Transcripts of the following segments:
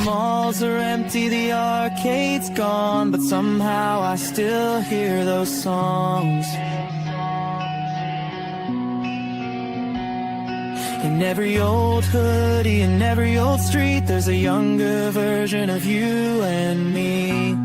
malls are empty, the arcade's gone, but somehow I still hear those songs. In every old hoodie, in every old street, there's a younger version of you and me.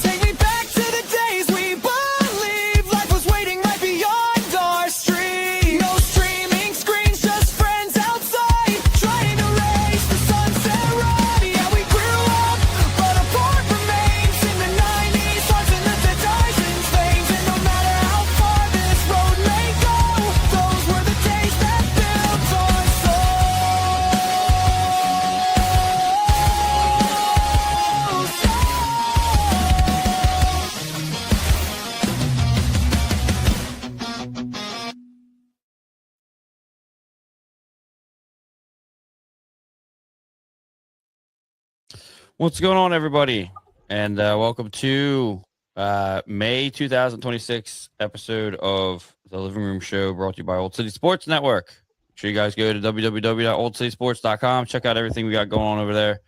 Take me back to the days we believed life was waiting right beyond our street. No streaming screens, just friends outside, trying to race the sunset ride. Yeah, we grew up, but a part remains in the 90s, hearts in the Tyson's veins. And no matter how far this road may go, those were the days that built our What's going on, everybody? And welcome to May 2026 episode of the Living Room Show, brought to you by Old City Sports Network. Make sure you guys go to www.oldcitysports.com. Check out everything we got going on over there.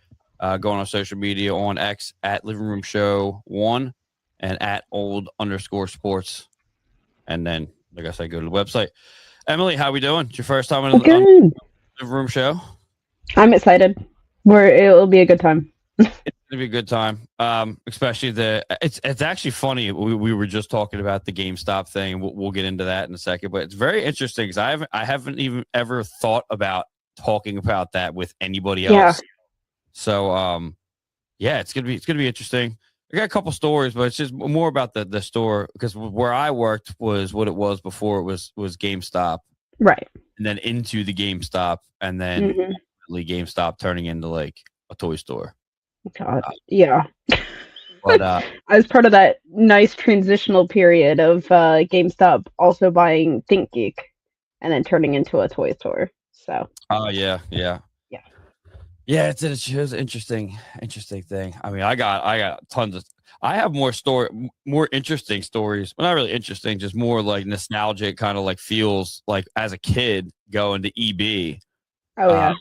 Go on our social media on X at Living Room Show 1 and at old_sports. And then, like I said, go to the website. Emily, how we doing? It's your first time on the Living Room Show? I'm excited. It'll be a good time. It's gonna be a good time, especially it's actually funny. We were just talking about the GameStop thing. We'll get into that in a second, but it's very interesting because I haven't even ever thought about talking about that with anybody else. Yeah. So yeah, it's gonna be interesting. I got a couple stories, but it's just more about the store, because where I worked was what it was before it was GameStop, Right. and then into the GameStop, and then GameStop turning into like a toy store. God. Yeah. But I was part of that nice transitional period of GameStop also buying ThinkGeek and then turning into a toy store. So. Oh yeah. It's an interesting thing. I mean, I got tons of. I have more interesting stories. Well, not really interesting, just more like nostalgic, kind of like feels like as a kid going to EB. Oh yeah.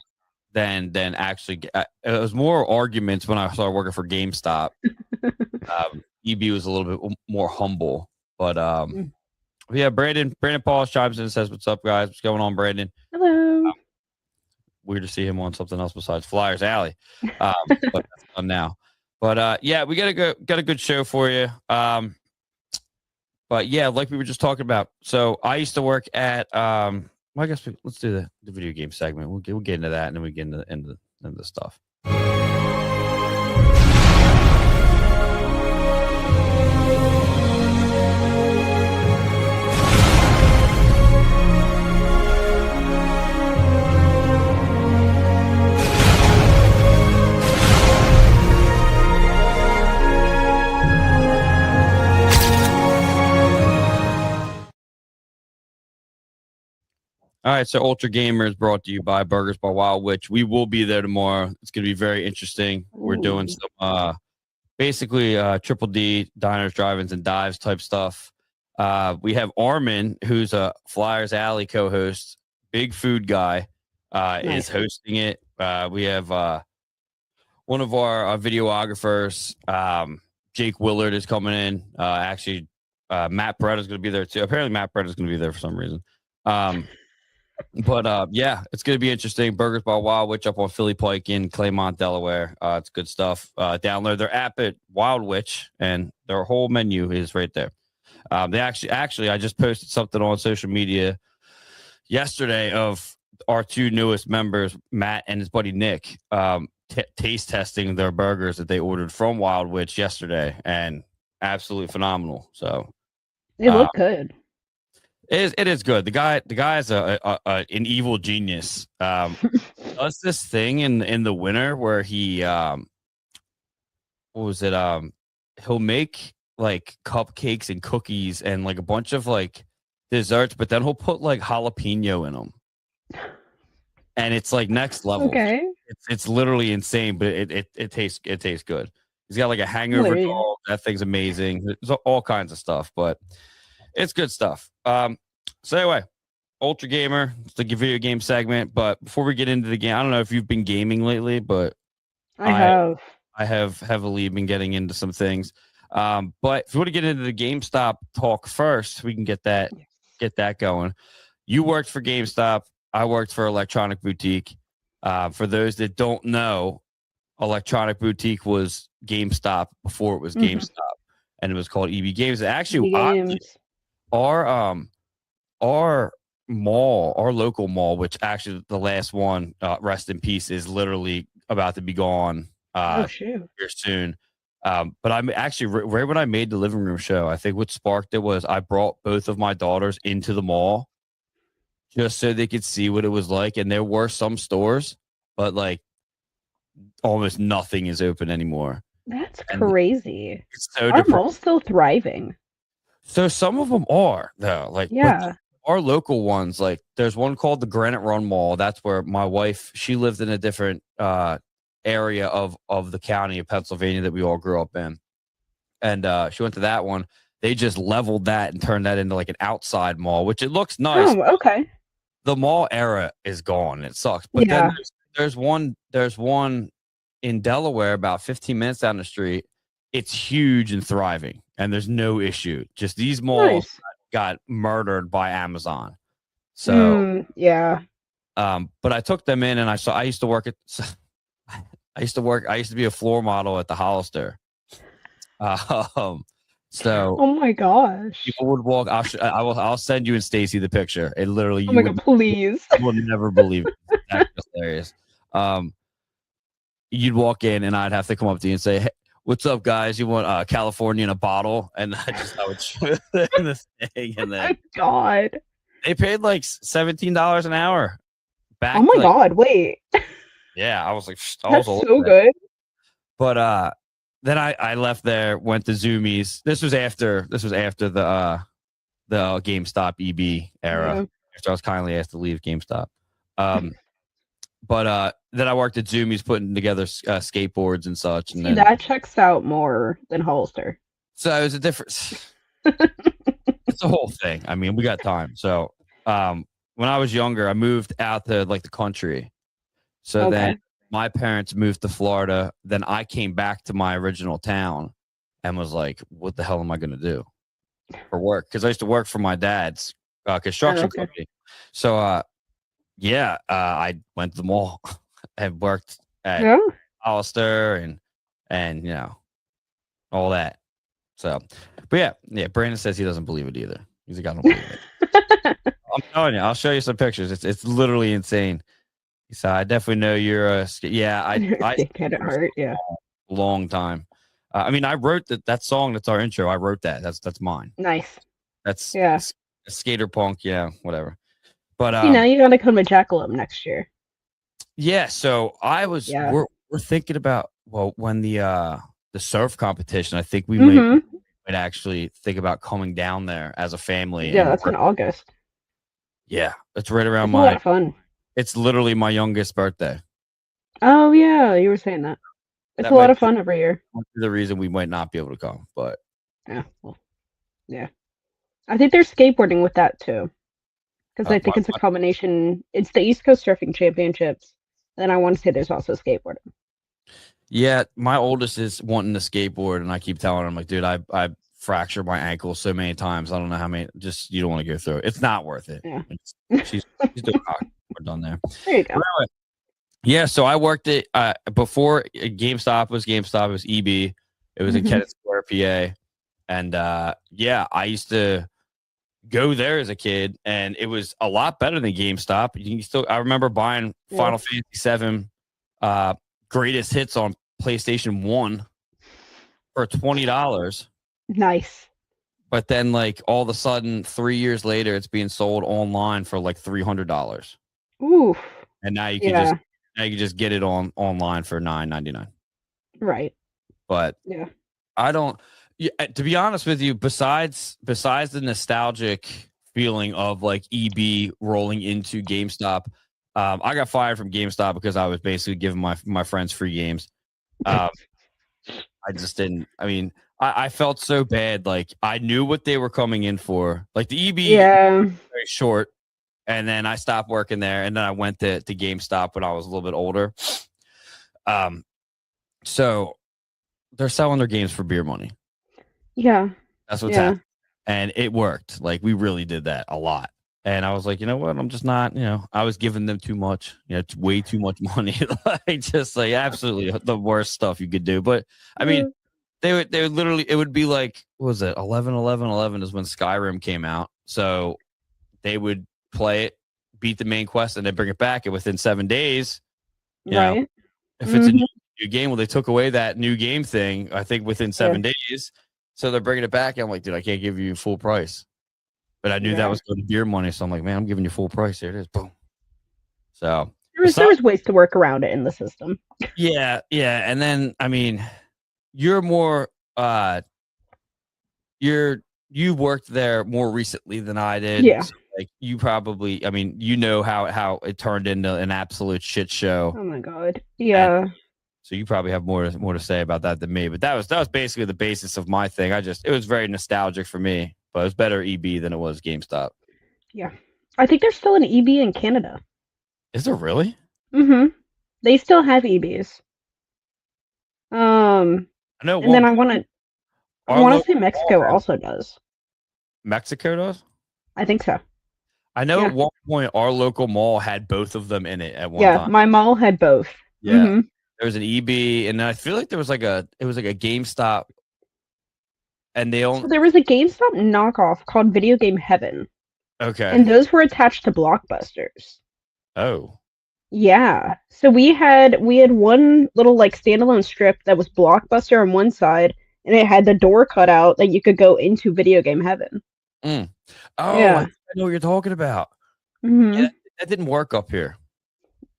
Than actually, it was more arguments when I started working for GameStop. EB was a little bit more humble, but yeah. Brandon Paul chimes in and says, "What's up, guys? What's going on, Brandon?" Hello. Weird to see him on something else besides Flyers Alley, but that's fun now. But yeah, we got a good show for you. But yeah, like we were just talking about. So I used to work at well, I guess let's do the video game segment. We'll get into that, and then we get into the stuff. All right, so Ultra Gamer is brought to you by Burgers by Wildwich. We will be there tomorrow. It's going to be very interesting. We're doing some basically triple D, diners, drive-ins, and dives type stuff. We have Armin, who's a Flyers Alley co-host, big food guy, is hosting it. We have one of our videographers, Jake Willard, is coming in. Actually, Matt Beretta is going to be there too. Apparently, Matt Beretta is going to be there for some reason. But yeah, it's going to be interesting. Burgers by Wildwich up on Philly Pike in Claymont, Delaware. It's good stuff. Download their app at Wildwich, and their whole menu is right there. They actually, I just posted something on social media yesterday of our two newest members, Matt and his buddy Nick, taste testing their burgers that they ordered from Wildwich yesterday, and absolutely phenomenal. So They look good. It is good. The guy is an evil genius. Does this thing in the winter where he what was it? He'll make like cupcakes and cookies and like a bunch of like desserts, but then he'll put like jalapeno in them, and it's like next level. Okay. It's literally insane, but it tastes good. He's got like a hangover dog. That thing's amazing. There's all kinds of stuff, but it's good stuff. So anyway, Ultra Gamer. It's the video game segment. But before we get into the game, I don't know if you've been gaming lately, but I have. I have heavily been getting into some things. But if you want to get into the GameStop talk first, we can get that going. You worked for GameStop. I worked for Electronic Boutique. For those that don't know, Electronic Boutique was GameStop before it was GameStop, and it was called EB Games. Actually, Games. our mall, our local mall, which actually the last one, rest in peace, is literally about to be gone. Oh shoot! Here soon. But I'm actually right when I made the living room show, I think what sparked it was I brought both of my daughters into the mall just so they could see what it was like. And there were some stores, but like almost nothing is open anymore. That's crazy. It's so Our mall's still thriving. So some of them are though, like yeah. Our local ones, like there's one called the Granite Run Mall. That's where my wife, she lived in a different area of the county of Pennsylvania that we all grew up in. And she went to that one. They just leveled that and turned that into like an outside mall, which it looks nice. Oh, okay. The mall era is gone. It sucks. But then there's one in Delaware about 15 minutes down the street. It's huge and thriving, and there's no issue. Just these malls got murdered by Amazon. So yeah. But I took them in, and I used to work at I used to be a floor model at the Hollister. So oh my gosh, people would walk. I'll send you and Stacy the picture. It literally. Oh my god, please! You will never believe it. That's hilarious. You'd walk in, and I'd have to come up to you and say, "Hey, what's up, guys? You want California in a bottle?" And I would show them this thing, and then oh god, they paid like $17 an hour. Back. Oh my god! Wait. Yeah, I was like, that's so good. But then I left there, went to Zoomies. This was after the GameStop EB era. Yeah. After I was kindly asked to leave GameStop. But then I worked at Zoomies putting together skateboards and such. And then, that checks out more than Hollister. So it was a difference. It's a whole thing. I mean, we got time. So when I was younger, I moved out to like the country. So then my parents moved to Florida. Then I came back to my original town and was like, what the hell am I going to do for work? Because I used to work for my dad's construction company. So, I went to the mall and worked at Hollister and you know, all that. So, but yeah, Brandon says he doesn't believe it either. He's like, I don't believe it. I'm telling you, I'll show you some pictures. It's literally insane. So I definitely know you're a I had it hurt. Yeah, long time. I mean, I wrote that song. That's our intro. I wrote that. That's mine. Nice. That's a skater punk. Yeah, whatever. But you gotta come to Jackalope next year. Yeah. So I was. We're thinking about when the surf competition. I think we might actually think about coming down there as a family. Yeah, that's in August. Yeah, that's right around a lot of fun. It's literally my youngest birthday. Oh yeah, you were saying that. It's a lot of fun every year. The reason we might not be able to come, but yeah. I think there's skateboarding with that too, because I think it's a combination. It's the East Coast Surfing Championships, and I want to say there's also skateboarding. Yeah, my oldest is wanting to skateboard, and I keep telling him, like, dude, I fractured my ankle so many times. I don't know how many. Just you don't want to go through it. It's not worth it. Yeah, she's doing we're done there. There you go. Anyway, yeah, so I worked it before GameStop was GameStop. It was EB. It was in Kennett Square, PA, and I used to go there as a kid, and it was a lot better than GameStop. I remember buying Final Fantasy VII Greatest Hits on PlayStation 1 for $20. Nice. But then, like, all of a sudden, 3 years later, it's being sold online for like $300. Oof. And now you can just get it online for $9.99. Right. But I don't. To be honest with you, besides the nostalgic feeling of like EB rolling into GameStop, I got fired from GameStop because I was basically giving my friends free games. I just didn't. I mean, I felt so bad. Like I knew what they were coming in for. Like the EB, very short. And then I stopped working there, and then I went to GameStop when I was a little bit older. So they're selling their games for beer money. Yeah. That's what's happening. And it worked. Like, we really did that a lot. And I was like, you know what? I'm just not, I was giving them too much, it's way too much money. Like, just like absolutely the worst stuff you could do. But I mean, they would literally, it would be like, what was it? 11/11/11 is when Skyrim came out. So they would play it, beat the main quest, and then bring it back. And within 7 days, Right. if it's a new game, well, they took away that new game thing, I think within 7 days. So they're bringing it back. And I'm like, dude, I can't give you full price. But I knew that was going to beer money. So I'm like, man, I'm giving you full price. Here it is. Boom. So there was ways to work around it in the system. Yeah. And then, I mean, you're more, you worked there more recently than I did. Yeah. So, like, you probably, I mean, how it turned into an absolute shit show. Oh my God. Yeah. And so you probably have more to say about that than me. But that was basically the basis of my thing. It was very nostalgic for me. But it was better EB than it was GameStop. Yeah. I think there's still an EB in Canada. Is there really? Mm-hmm. They still have EBs. I know. And then I want to say Mexico also does. Mexico does? I think so. I know at one point our local mall had both of them in it at one time. Yeah, my mall had both. Yeah. Mm-hmm. There was an EB, and I feel like there was like a GameStop. And so there was a GameStop knockoff called Video Game Heaven. Okay. And those were attached to Blockbusters. Oh. Yeah. So we had one little like standalone strip that was Blockbuster on one side, and it had the door cut out that you could go into Video Game Heaven. Oh, yeah. I know what you're talking about. Mm-hmm. Yeah, that didn't work up here.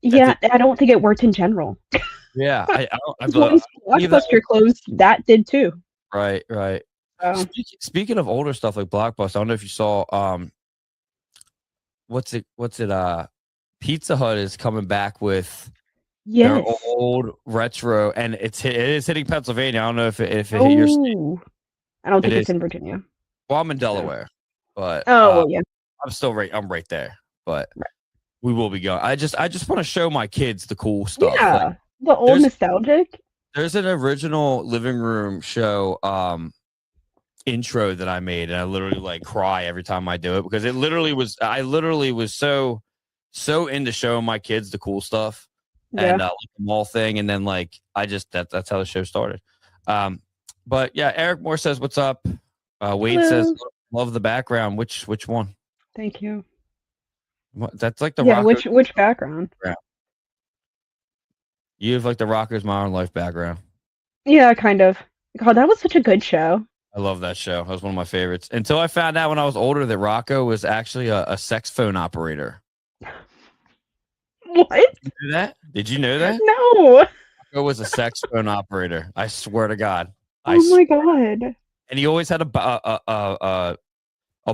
Yeah, I don't think it worked in general. Yeah. Once Blockbuster closed, that did too. Right. Speaking of older stuff like Blockbuster, I don't know if you saw what's it Pizza Hut is coming back with their old retro, and it is hitting Pennsylvania. I don't know if it hit your state. I don't think it's in Virginia. Well, I'm in Delaware, but yeah. I'm right there, but we will be going. I just want to show my kids the cool stuff. Yeah, like, the old nostalgic. There's an original living room show intro that I made, and I literally like cry every time I do it because I literally was so into showing my kids the cool stuff and like the mall thing, and then like that's how the show started. But yeah, Eric Moore says, "What's up?" Wade says, "Love the background." Which one? Thank you. That's like the Rockers. Which background? You have like the Rockers Modern Life background. Yeah, kind of. God, that was such a good show. I love that show. That was one of my favorites. Until I found out when I was older that Rocco was actually a sex phone operator. What? Did you know that? Did you know that? No. Rocco was a sex phone operator. I swear to God. Oh my God. And he always had a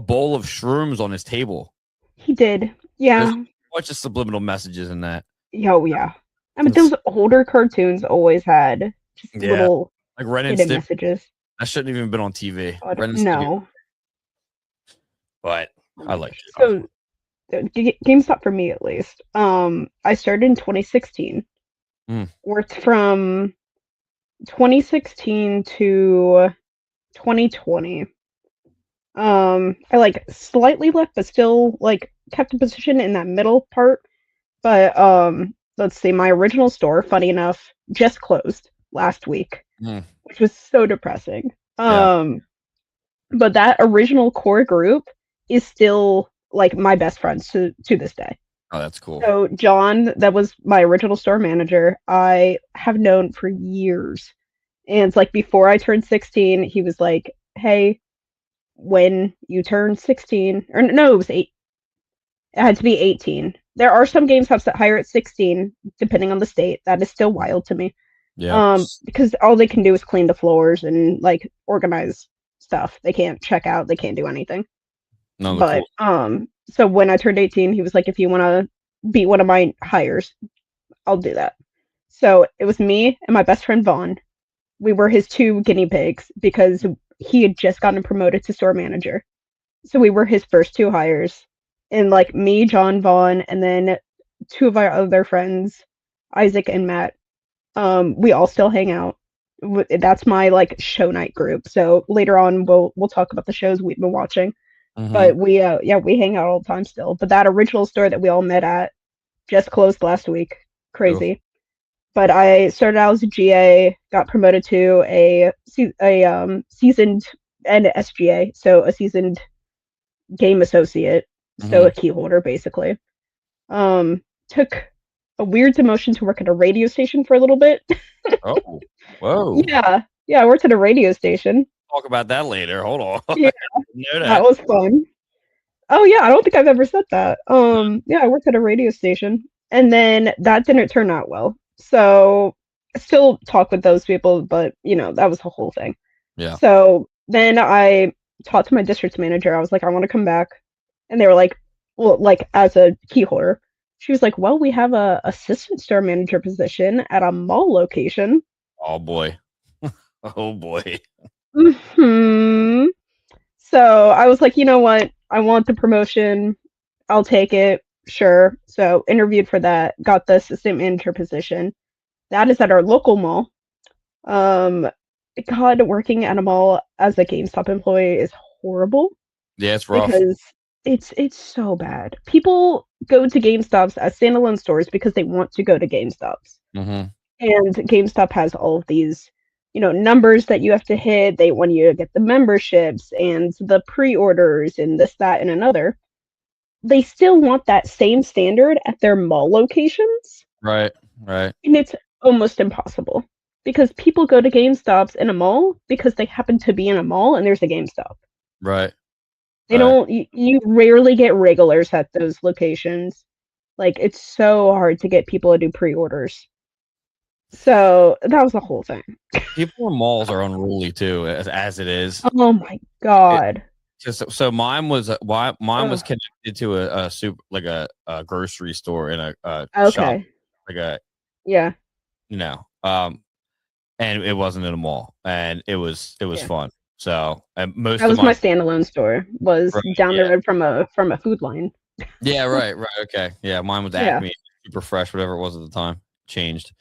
bowl of shrooms on his table. He did. Yeah. There's a bunch of subliminal messages in that. Oh yeah. I mean, those older cartoons always had just little like Ren and hidden messages. That shouldn't even have been on TV. No. But I like it. So, GameStop for me at least. I started in 2016. Worked from 2016 to 2020. I like slightly left, but still like kept a position in that middle part. But let's see, my original store, funny enough, just closed last week, which was so depressing. But that original core group is still like my best friends to this day. Oh, that's cool. So John, that was my original store manager, I have known for years. And it's like before I turned 16, he was like, hey, when you turn 16, or no, it was 8. It had to be 18. There are some games hubs that hire at 16, depending on the state. That is still wild to me. Yeah. Because all they can do is clean the floors and like organize stuff. They can't check out. They can't do anything. No, but cool. So when I turned 18, he was like, if you want to be one of my hires, I'll do that. So it was me and my best friend Vaughn. We were his 2 guinea pigs because he had just gotten promoted to store manager. So we were his first 2 hires. and like me, John, Vaughn, and then two of our other friends, Isaac and Matt. We all still hang out. That's my like show night group. So later on, we'll talk about the shows we've been watching. Mm-hmm. But we hang out all the time still. But that original store that we all met at just closed last week. Crazy. But I started out as a GA, got promoted to a seasoned and SGA, so a seasoned game associate, so a key holder basically. Took a weird demotion to work at a radio station for a little bit. Oh, whoa. Yeah, I worked at a radio station. Talk about that later. Hold on. Yeah, that was fun. Oh yeah, I don't think I've ever said that. Yeah, I worked at a radio station, and then that didn't turn out well. So I still talk with those people, but that was the whole thing. Yeah. So then I talked to my district manager. I was like, I want to come back, and they were like, well, like as a key holder. She was like, well, we have a assistant store manager position at a mall location. Oh boy. Oh boy. Hmm. So I was like, you know what? I want the promotion. I'll take it. Sure. So interviewed for that. Got the assistant manager position. That is at our local mall. God, working at a mall as a GameStop employee is horrible. Yeah, it's rough. Because it's so bad. People go to GameStops as standalone stores because they want to go to GameStops. Mm-hmm. And GameStop has all of these, numbers that you have to hit. They want you to get the memberships and the pre-orders and this, that, and another. They still want that same standard at their mall locations. Right. And it's almost impossible because people go to GameStops in a mall because they happen to be in a mall and there's a GameStop. Right. They don't, you rarely get regulars at those locations. Like, it's so hard to get people to do pre-orders. So that was the whole thing. People in malls are unruly too, as it is. Oh my god! So mine was connected to a super like a grocery store in a shop, like a and it wasn't in a mall, and it was fun. So and most that of was my standalone store was down the road from a food line. Yeah, right, okay, yeah, mine was Acme, super fresh, whatever it was at the time, changed.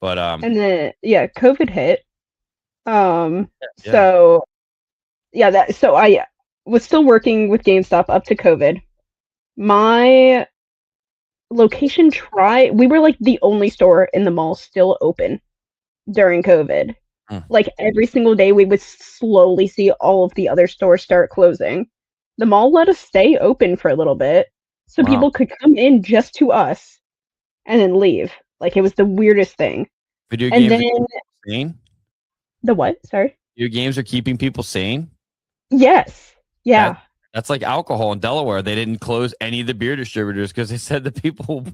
But and then COVID hit. So I was still working with GameStop up to COVID. My location we were like the only store in the mall still open during COVID. Like every single day we would slowly see all of the other stores start closing. The mall let us stay open for a little bit so people could come in just to us and then leave. Like it was the weirdest thing. Video games are keeping people sane? The what? Sorry? Video games are keeping people sane? Yes. Yeah. That's like alcohol in Delaware. They didn't close any of the beer distributors because they said the people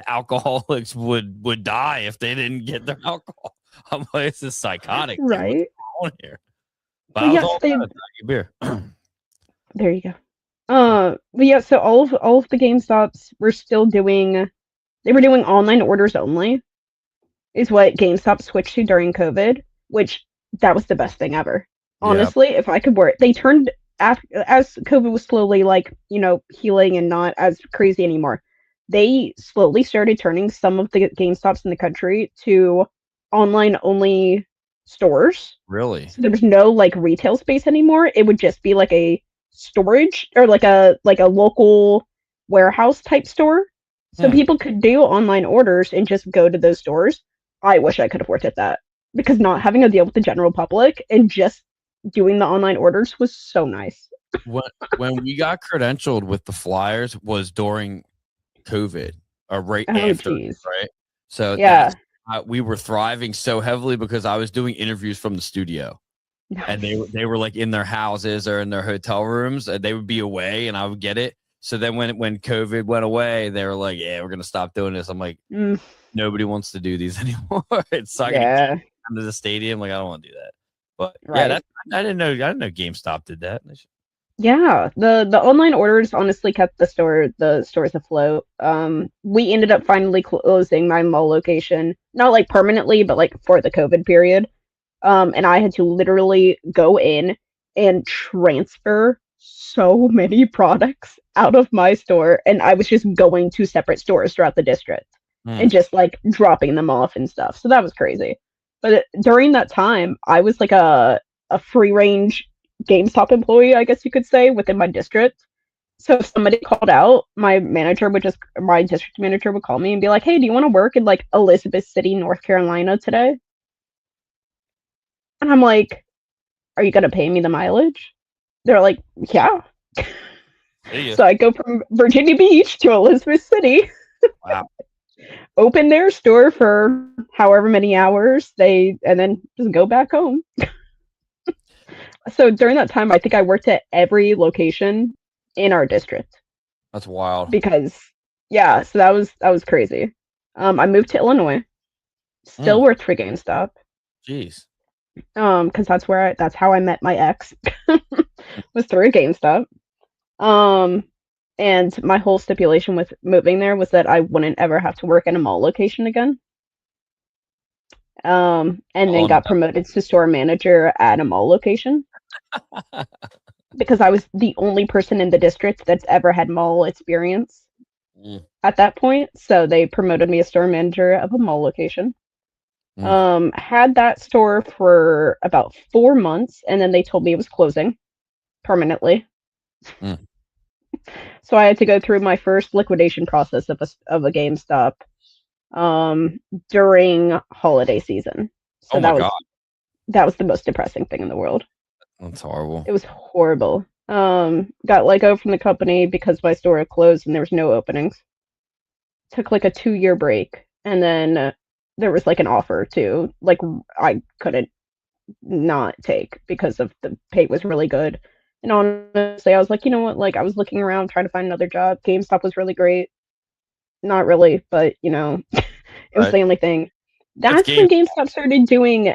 alcoholics would die if they didn't get their alcohol. I'm like, this is psychotic. Right. What's going on here? But I was all about beer. There you go. But yeah, so all of the GameStops were still doing online orders only, is what GameStop switched to during COVID, which that was the best thing ever. Honestly, if I could work, they turned as COVID was slowly healing and not as crazy anymore. They slowly started turning some of the GameStops in the country to online only stores. Really? So there was no retail space anymore. It would just be like a storage or like a local warehouse type store. So people could do online orders and just go to those stores. I wish I could have worked at that because not having to deal with the general public and just doing the online orders was so nice. When we got credentialed with the Flyers was during COVID or right after, right? So we were thriving so heavily because I was doing interviews from the studio. Nice. And they were like in their houses or in their hotel rooms. And they would be away and I would get it. So then when COVID went away, they were like, yeah, we're going to stop doing this. I'm like, nobody wants to do these anymore. It's like into the stadium. Like, I don't want to do that. But I didn't know GameStop did that. Yeah, the online orders honestly kept the stores afloat. We ended up finally closing my mall location, not like permanently, but like for the COVID period. And I had to literally go in and transfer so many products out of my store, and I was just going to separate stores throughout the district and just like dropping them off and stuff. So that was crazy. But during that time, I was like a free range GameStop employee, I guess you could say, within my district. So if somebody called out, my district manager would call me and be like, "Hey, do you want to work in like Elizabeth City, North Carolina today?" And I'm like, "Are you gonna pay me the mileage?" They're like, "Yeah." So I go from Virginia Beach to Elizabeth City. Wow. Open their store for however many hours and then just go back home. So during that time, I think I worked at every location in our district That's wild. because yeah, so that was crazy. I moved to Illinois. Still worked for GameStop. Jeez. Because that's how I met my ex was through GameStop. And my whole stipulation with moving there was that I wouldn't ever have to work in a mall location again. And then got promoted to store manager at a mall location because I was the only person in the district that's ever had mall experience at that point. So they promoted me as store manager of a mall location. Had that store for about 4 months, and then they told me it was closing permanently. So I had to go through my first liquidation process of a GameStop during holiday season. So that was the most depressing thing in the world. That's horrible. It was horrible. Got let go from the company because my store had closed and there was no openings. Took like a 2-year break, and then there was like an offer to like I couldn't not take because of the pay was really good. And honestly, I was like, you know what? Like I was looking around trying to find another job. GameStop was really great. Not really, but you know, it was the only thing. That's when GameStop started doing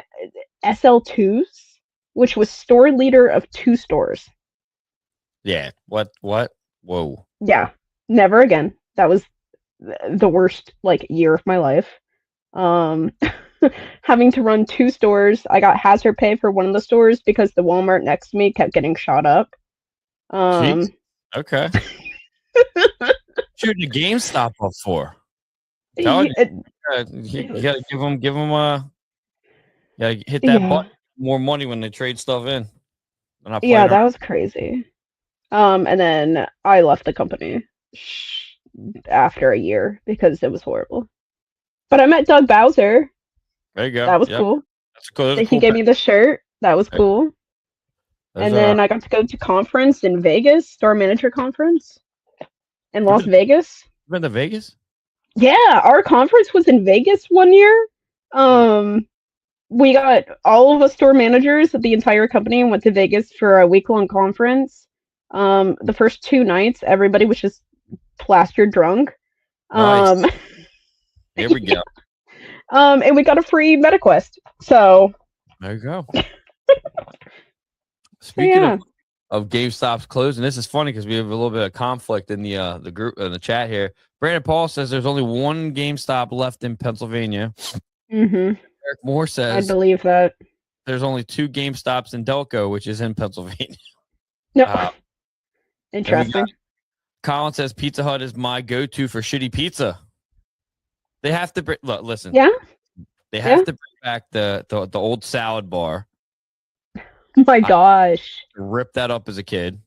SL2s, which was store leader of 2 stores. Yeah. What? Whoa. Yeah. Never again. That was the worst like year of my life. Having to run 2 stores. I got hazard pay for one of the stores because the Walmart next to me kept getting shot up. Jeez. Okay. Shooting a GameStop up for. You gotta give them gotta hit that button. More money when they trade stuff in. Yeah, that was crazy. And then I left the company after a year because it was horrible. But I met Doug Bowser. There you go. That was cool. That's cool. He gave me the shirt. That was cool. And then I got to go to conference in Vegas, store manager conference in Las Vegas. You been to Vegas? Yeah, our conference was in Vegas one year. We got all of us store managers of the entire company and went to Vegas for a week-long conference. The first 2 nights, everybody was just plastered drunk. Nice. Here we go. And we got a free MetaQuest. So there you go. Speaking of GameStop's closing, this is funny because we have a little bit of conflict in the group in the chat here. Brandon Paul says there's only one GameStop left in Pennsylvania. Eric Moore says I believe that there's only 2 GameStops in Delco, which is in Pennsylvania. No. Interesting. Colin says Pizza Hut is my go-to for shitty pizza. They have to listen. Yeah. They have to bring back the old salad bar. My gosh. Rip that up as a kid.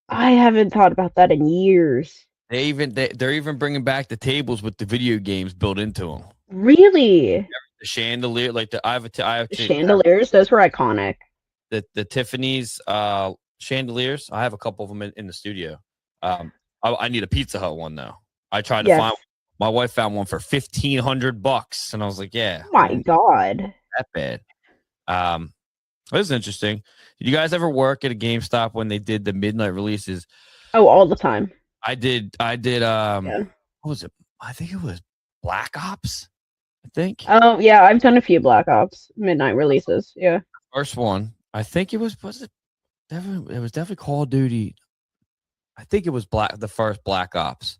I haven't thought about that in years. They're even bringing back the tables with the video games built into them. Really? The chandelier, like I have chandeliers. Those were iconic. The Tiffany's chandeliers. I have a couple of them in the studio. I need a Pizza Hut one though. I tried to find. My wife found one for $1,500, and I was like, "Yeah, oh my God, that bad." This is interesting. Did you guys ever work at a GameStop when they did the midnight releases? Oh, all the time. I did. What was it? I think it was Black Ops. I think. Oh yeah, I've done a few Black Ops midnight releases. Yeah. First one, I think it was it was definitely Call of Duty. I think it was the first Black Ops.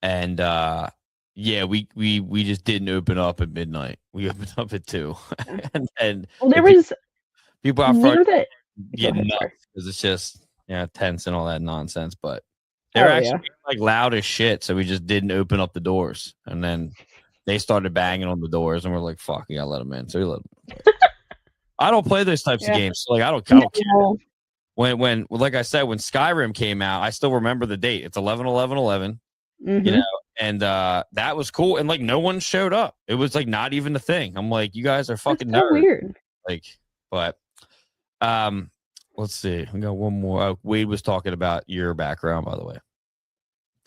And we just didn't open up at midnight. We opened up at 2. and well, there was people out front getting nuts because it's just tents and all that nonsense. But they're Oh, actually yeah. being, like loud as shit, so we just didn't open up the doors, and then they started banging on the doors, and we're like, "Fuck, you gotta let them in." So we let them in. I don't play those types of Yeah. games. So like, I don't care. No. When like I said, when Skyrim came out, I still remember the date. It's 11/11/11. You Mhm. know, and that was cool. And like, no one showed up. It was like not even a thing. I'm like, you guys are That's fucking so nerds. weird. Like, but let's see. We got one more. Oh, Wade was talking about your background, by the way.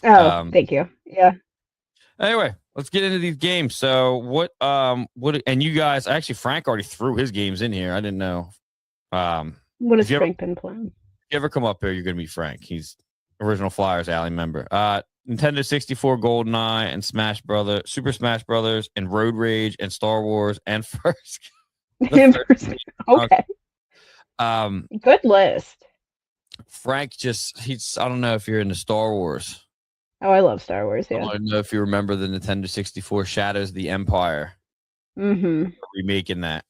Oh, thank you. Yeah. Anyway, let's get into these games. So what and you guys actually Frank already threw his games in here. I didn't know. What If has you Frank been playing? you ever come up here, you're gonna meet Frank. He's original Flyers Alley member. Nintendo 64 GoldenEye and Super Smash Brothers and Road Rage and Star Wars and first Okay. Good list. Frank he's I don't know if you're into Star Wars. Oh, I love Star Wars. I Yeah. don't know if you remember the Nintendo 64 Shadows of the Empire. Mhm. Remaking that.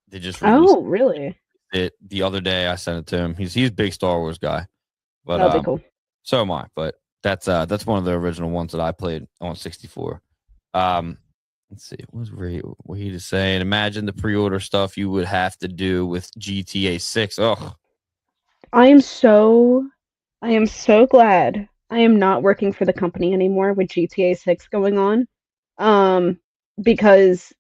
They just released Oh, really? it the other day. I sent it to him. He's a big Star Wars guy. But That'll be cool. so am I. But that's one of the original ones that I played on 64. Let's see. What he is saying? Imagine the pre-order stuff you would have to do with GTA 6. Oh, I am so glad I am not working for the company anymore with GTA 6 going on. Because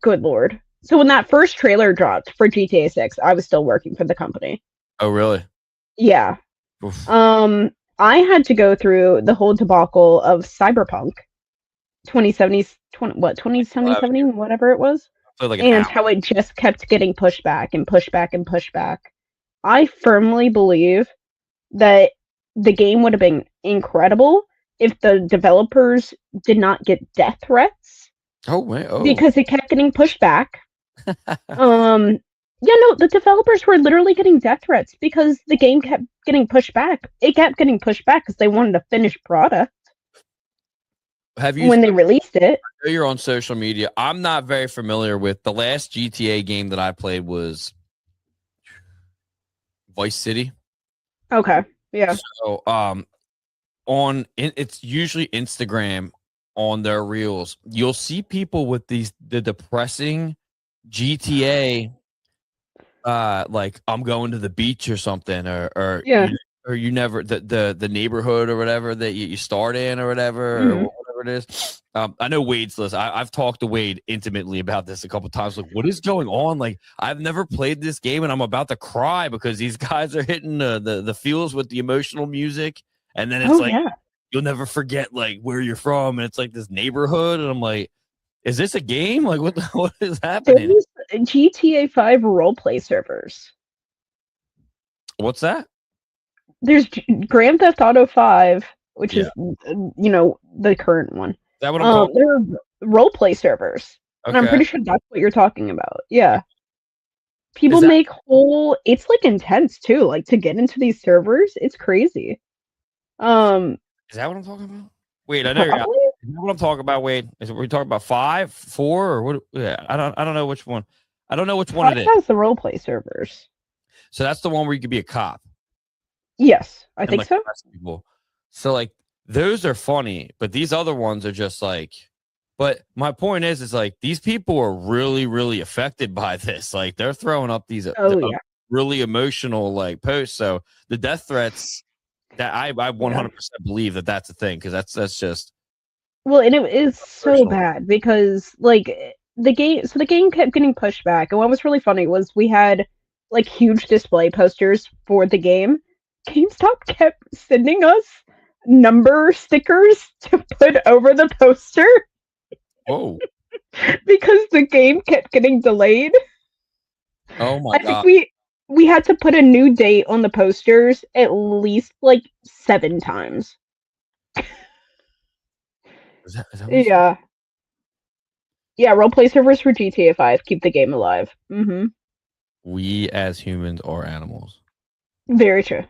good lord. So when that first trailer dropped for GTA 6, I was still working for the company. oh, really? Yeah. Oof. I had to go through the whole debacle of Cyberpunk 2070, whatever it was, Played like an and hour. how it just kept getting pushed back and pushed back and pushed back. I firmly believe that the game would have been incredible if the developers did not get death threats Oh, wait. Oh, because it kept getting pushed back. Yeah, no, the developers were literally getting death threats because the game kept getting pushed back. It kept getting pushed back because they wanted a finished product have you? when they released it. I know you're on social media. I'm not very familiar with the last GTA game that I played was Vice City. Okay, yeah. So, it's usually Instagram on their reels. You'll see people with the depressing GTA, like I'm going to the beach or something, or Yeah. you never the neighborhood or whatever that you start in or whatever Mhm. or whatever it is. I know Wade's list. I've talked to Wade intimately about this a couple times. Like, what is going on? Like, I've never played this game and I'm about to cry because these guys are hitting the feels with the emotional music, and then it's Oh, like yeah. you'll never forget like where you're from, and it's like this neighborhood, and I'm like, is this a game? Like, what is happening? There's GTA 5 roleplay servers. What's that? There's Grand Theft Auto 5, which Yeah. is the current one. Is that what I'm talking? There are roleplay servers, and I'm Okay. pretty sure that's what you're talking about. Yeah. People that- make whole it's like intense too, like to get into these servers, it's crazy. Is that what I'm talking about? Wait, I know. Probably. Is that what I'm talking about? Wade, is it we talking about 5, 4, or what? Yeah, I don't know which one. I don't know which one it Five is. has the roleplay servers. So that's the one where you could be a cop. Yes, I and, think like, so. arrest people. So like those are funny, but these other ones are just like. But my point is like these people are really, really affected by this. Like they're throwing up these Oh yeah. really emotional like posts. So the death threats that I 100% believe that's a thing because that's just. Well, and it is so personal. bad because like the game kept getting pushed back, and what was really funny was we had like huge display posters for the game. GameStop kept sending us number stickers to put over the poster Whoa. because the game kept getting delayed. Oh my I god. think we had to put a new date on the posters at least like 7 times. Is that what Yeah. Yeah, roleplay servers for GTA 5 keep the game alive. Mhm. we as humans are animals? Very true.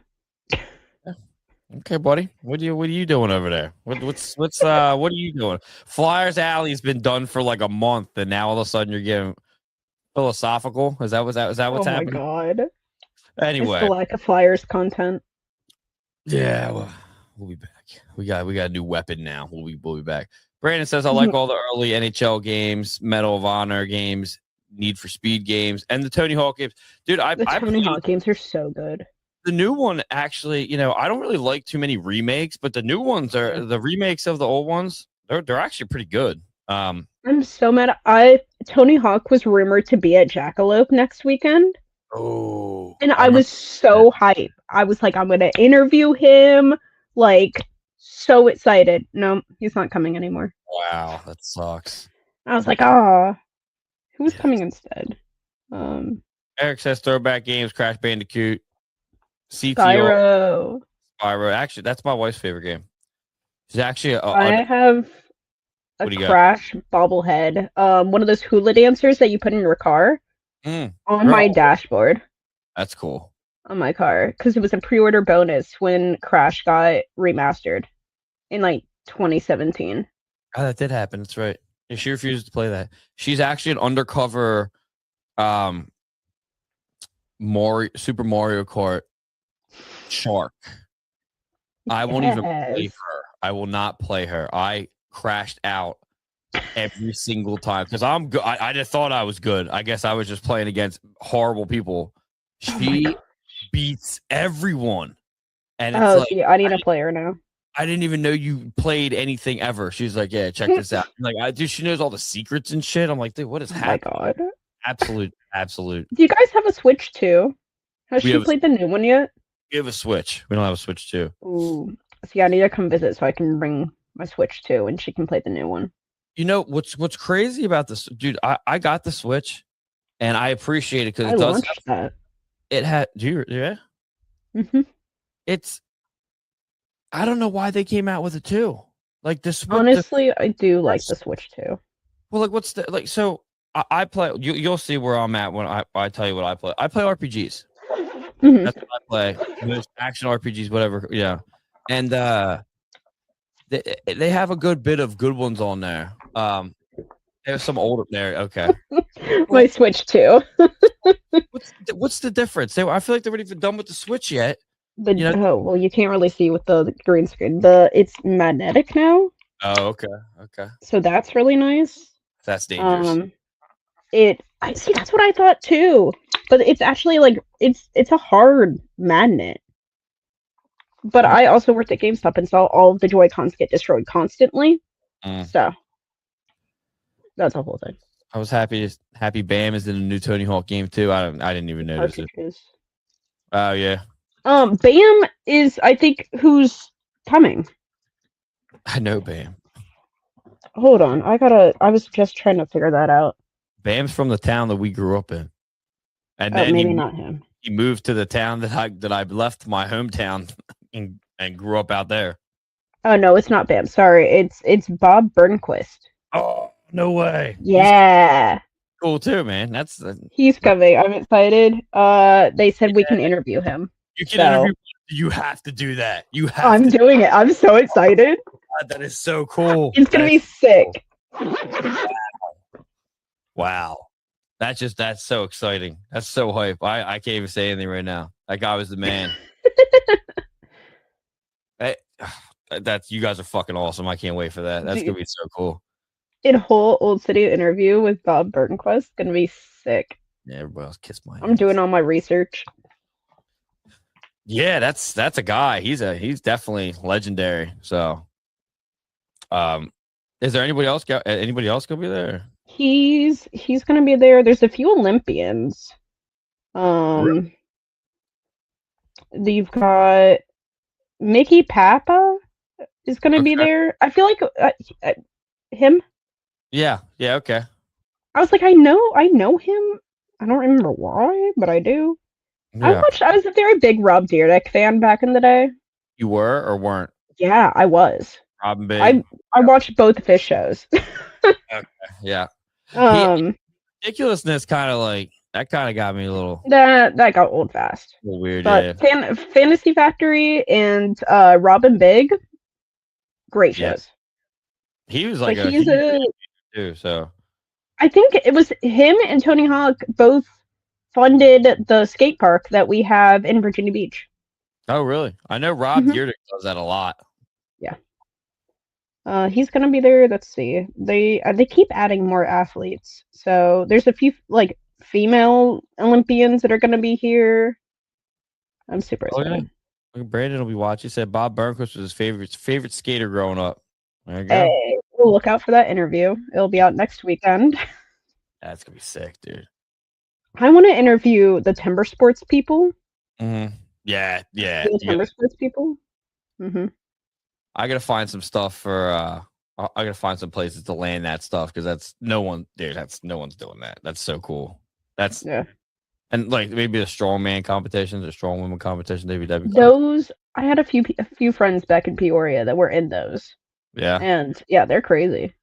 Okay, buddy. What are you doing over there? What are you doing? Flyers Alley's been done for like a month, and now all of a sudden you're getting philosophical. Is that what's Oh my happening? god. It's the Anyway, lack of Flyers content. yeah, we'll be back. We got a new weapon now. We'll be back. Brandon says I like all the early NHL games, Medal of Honor games, Need for Speed games, and the Tony Hawk games. Dude, The Tony Hawk games are so good. the new one actually, I don't really like too many remakes, but the new ones are the remakes of the old ones. They're actually pretty good. I'm so mad. Tony Hawk was rumored to be at Jackalope next weekend. Oh, And I was so hyped. I was like, I'm gonna interview him. Like, so excited. No, he's not coming anymore. wow, that sucks. I was like, who's coming instead? Eric says throwback games, Crash Bandicoot, Spyro. Spyro. Actually, that's my wife's favorite game. She's actually I have a What do you got? Crash bobblehead. One of those hula dancers that you put in your car on my dashboard. That's cool. On my car, because it was a pre-order bonus when Crash got remastered in like 2017. Oh, that did happen. That's right. Yeah, she refuses to play that. She's actually an undercover Super Mario Kart shark. I won't even play her. I will not play her. I crashed out every single time because I'm good. I just thought I was good. I guess I was just playing against horrible people. She beats everyone. And it's I need a player now. I didn't even know you played anything ever. She's like, yeah, check this out. I'm like, dude, she knows all the secrets and shit. I'm like, dude, what is happening? My God. Absolute. Do you guys have a Switch too? Has We she have played the new one yet? We have a Switch. We don't have a Switch too. Ooh. See, I need to come visit so I can bring my Switch too, and she can play the new one. You know what's crazy about this, dude? I got the Switch, and I appreciate it because it does. That. It had. Do you? Yeah. Mm-hmm. It's. I don't know why they came out with it too. Like this. Honestly, I do like the Switch too. Well, like, what's the like? So I play. You'll see where I'm at when I tell you what I play. I play RPGs. Mm-hmm. That's what I play. There's action RPGs, whatever. Yeah, and they have a good bit of good ones on there. There's some older there. Okay. My Switch too. What's the difference? I feel like they weren't even done with the Switch yet. Oh well, you can't really see with the green screen. It's magnetic now. Oh, okay. So that's really nice. That's dangerous. I see. That's what I thought too. But it's actually like it's a hard magnet. But I also worked at GameStop and saw all of the Joy-Cons get destroyed constantly. So that's a whole thing. I was happy Bam is in a new Tony Hawk game too. I didn't even notice it. Oh yeah. Bam is, I think, who's coming. I know Bam. Hold on, I was just trying to figure that out. Bam's from the town that we grew up in, and then maybe not him. He moved to the town that I left my hometown and grew up out there. Oh no, it's not Bam. Sorry, it's Bob Burnquist. Oh no way! Yeah, cool too, man. He's coming. I'm excited. They said we can interview him. You can interview. You have to do that. I'm doing it. I'm so excited. God, that is so cool. It's gonna be sick. Wow. That's so exciting. That's so hype. I can't even say anything right now. That guy was the man. You guys are fucking awesome. I can't wait for that. That's gonna be so cool. A whole Old City interview with Bob Burnquist. Gonna be sick. Yeah, everybody else kiss my. I'm doing all my research. Yeah, that's a guy. He's definitely legendary. So, is there anybody else? Anybody else gonna be there? He's gonna be there. There's a few Olympians. Really? You've got Mickey Papa is gonna be there. I feel like him. Yeah. Okay. I was like, I know him. I don't remember why, but I do. Yeah. I was a very big Rob Dyrdek fan back in the day. You were or weren't? Yeah, I was. Rob and Big. I watched both of his shows. Okay. Yeah. Ridiculousness kind of got me a little. That got old fast. A little weird. But yeah. Fantasy Factory and Rob and Big, great shows. He was like too. So I think it was him and Tony Hawk both funded the skate park that we have in Virginia Beach. Oh, really? I know Rob Mhm. Geardick does that a lot. Yeah. He's gonna be there. Let's see. They keep adding more athletes. So there's a few like female Olympians that are gonna be here. I'm super Oh, yeah. excited. Brandon will be watching. He said Bob Burnquist was his favorite skater growing up. There you go. Hey, we'll look out for that interview. It'll be out next weekend. That's gonna be sick, dude. I want to interview the timber sports people. Mm-hmm. Yeah. The timber sports people. Mm-hmm. I gotta find some stuff for. I gotta find some places to land that stuff because that's no one, dude. That's no one's doing that. That's so cool. That's Yeah. and like maybe the strongman competitions or strong women competition. Maybe that'd be Those I had a few friends back in Peoria that were in those, yeah. and yeah, they're crazy.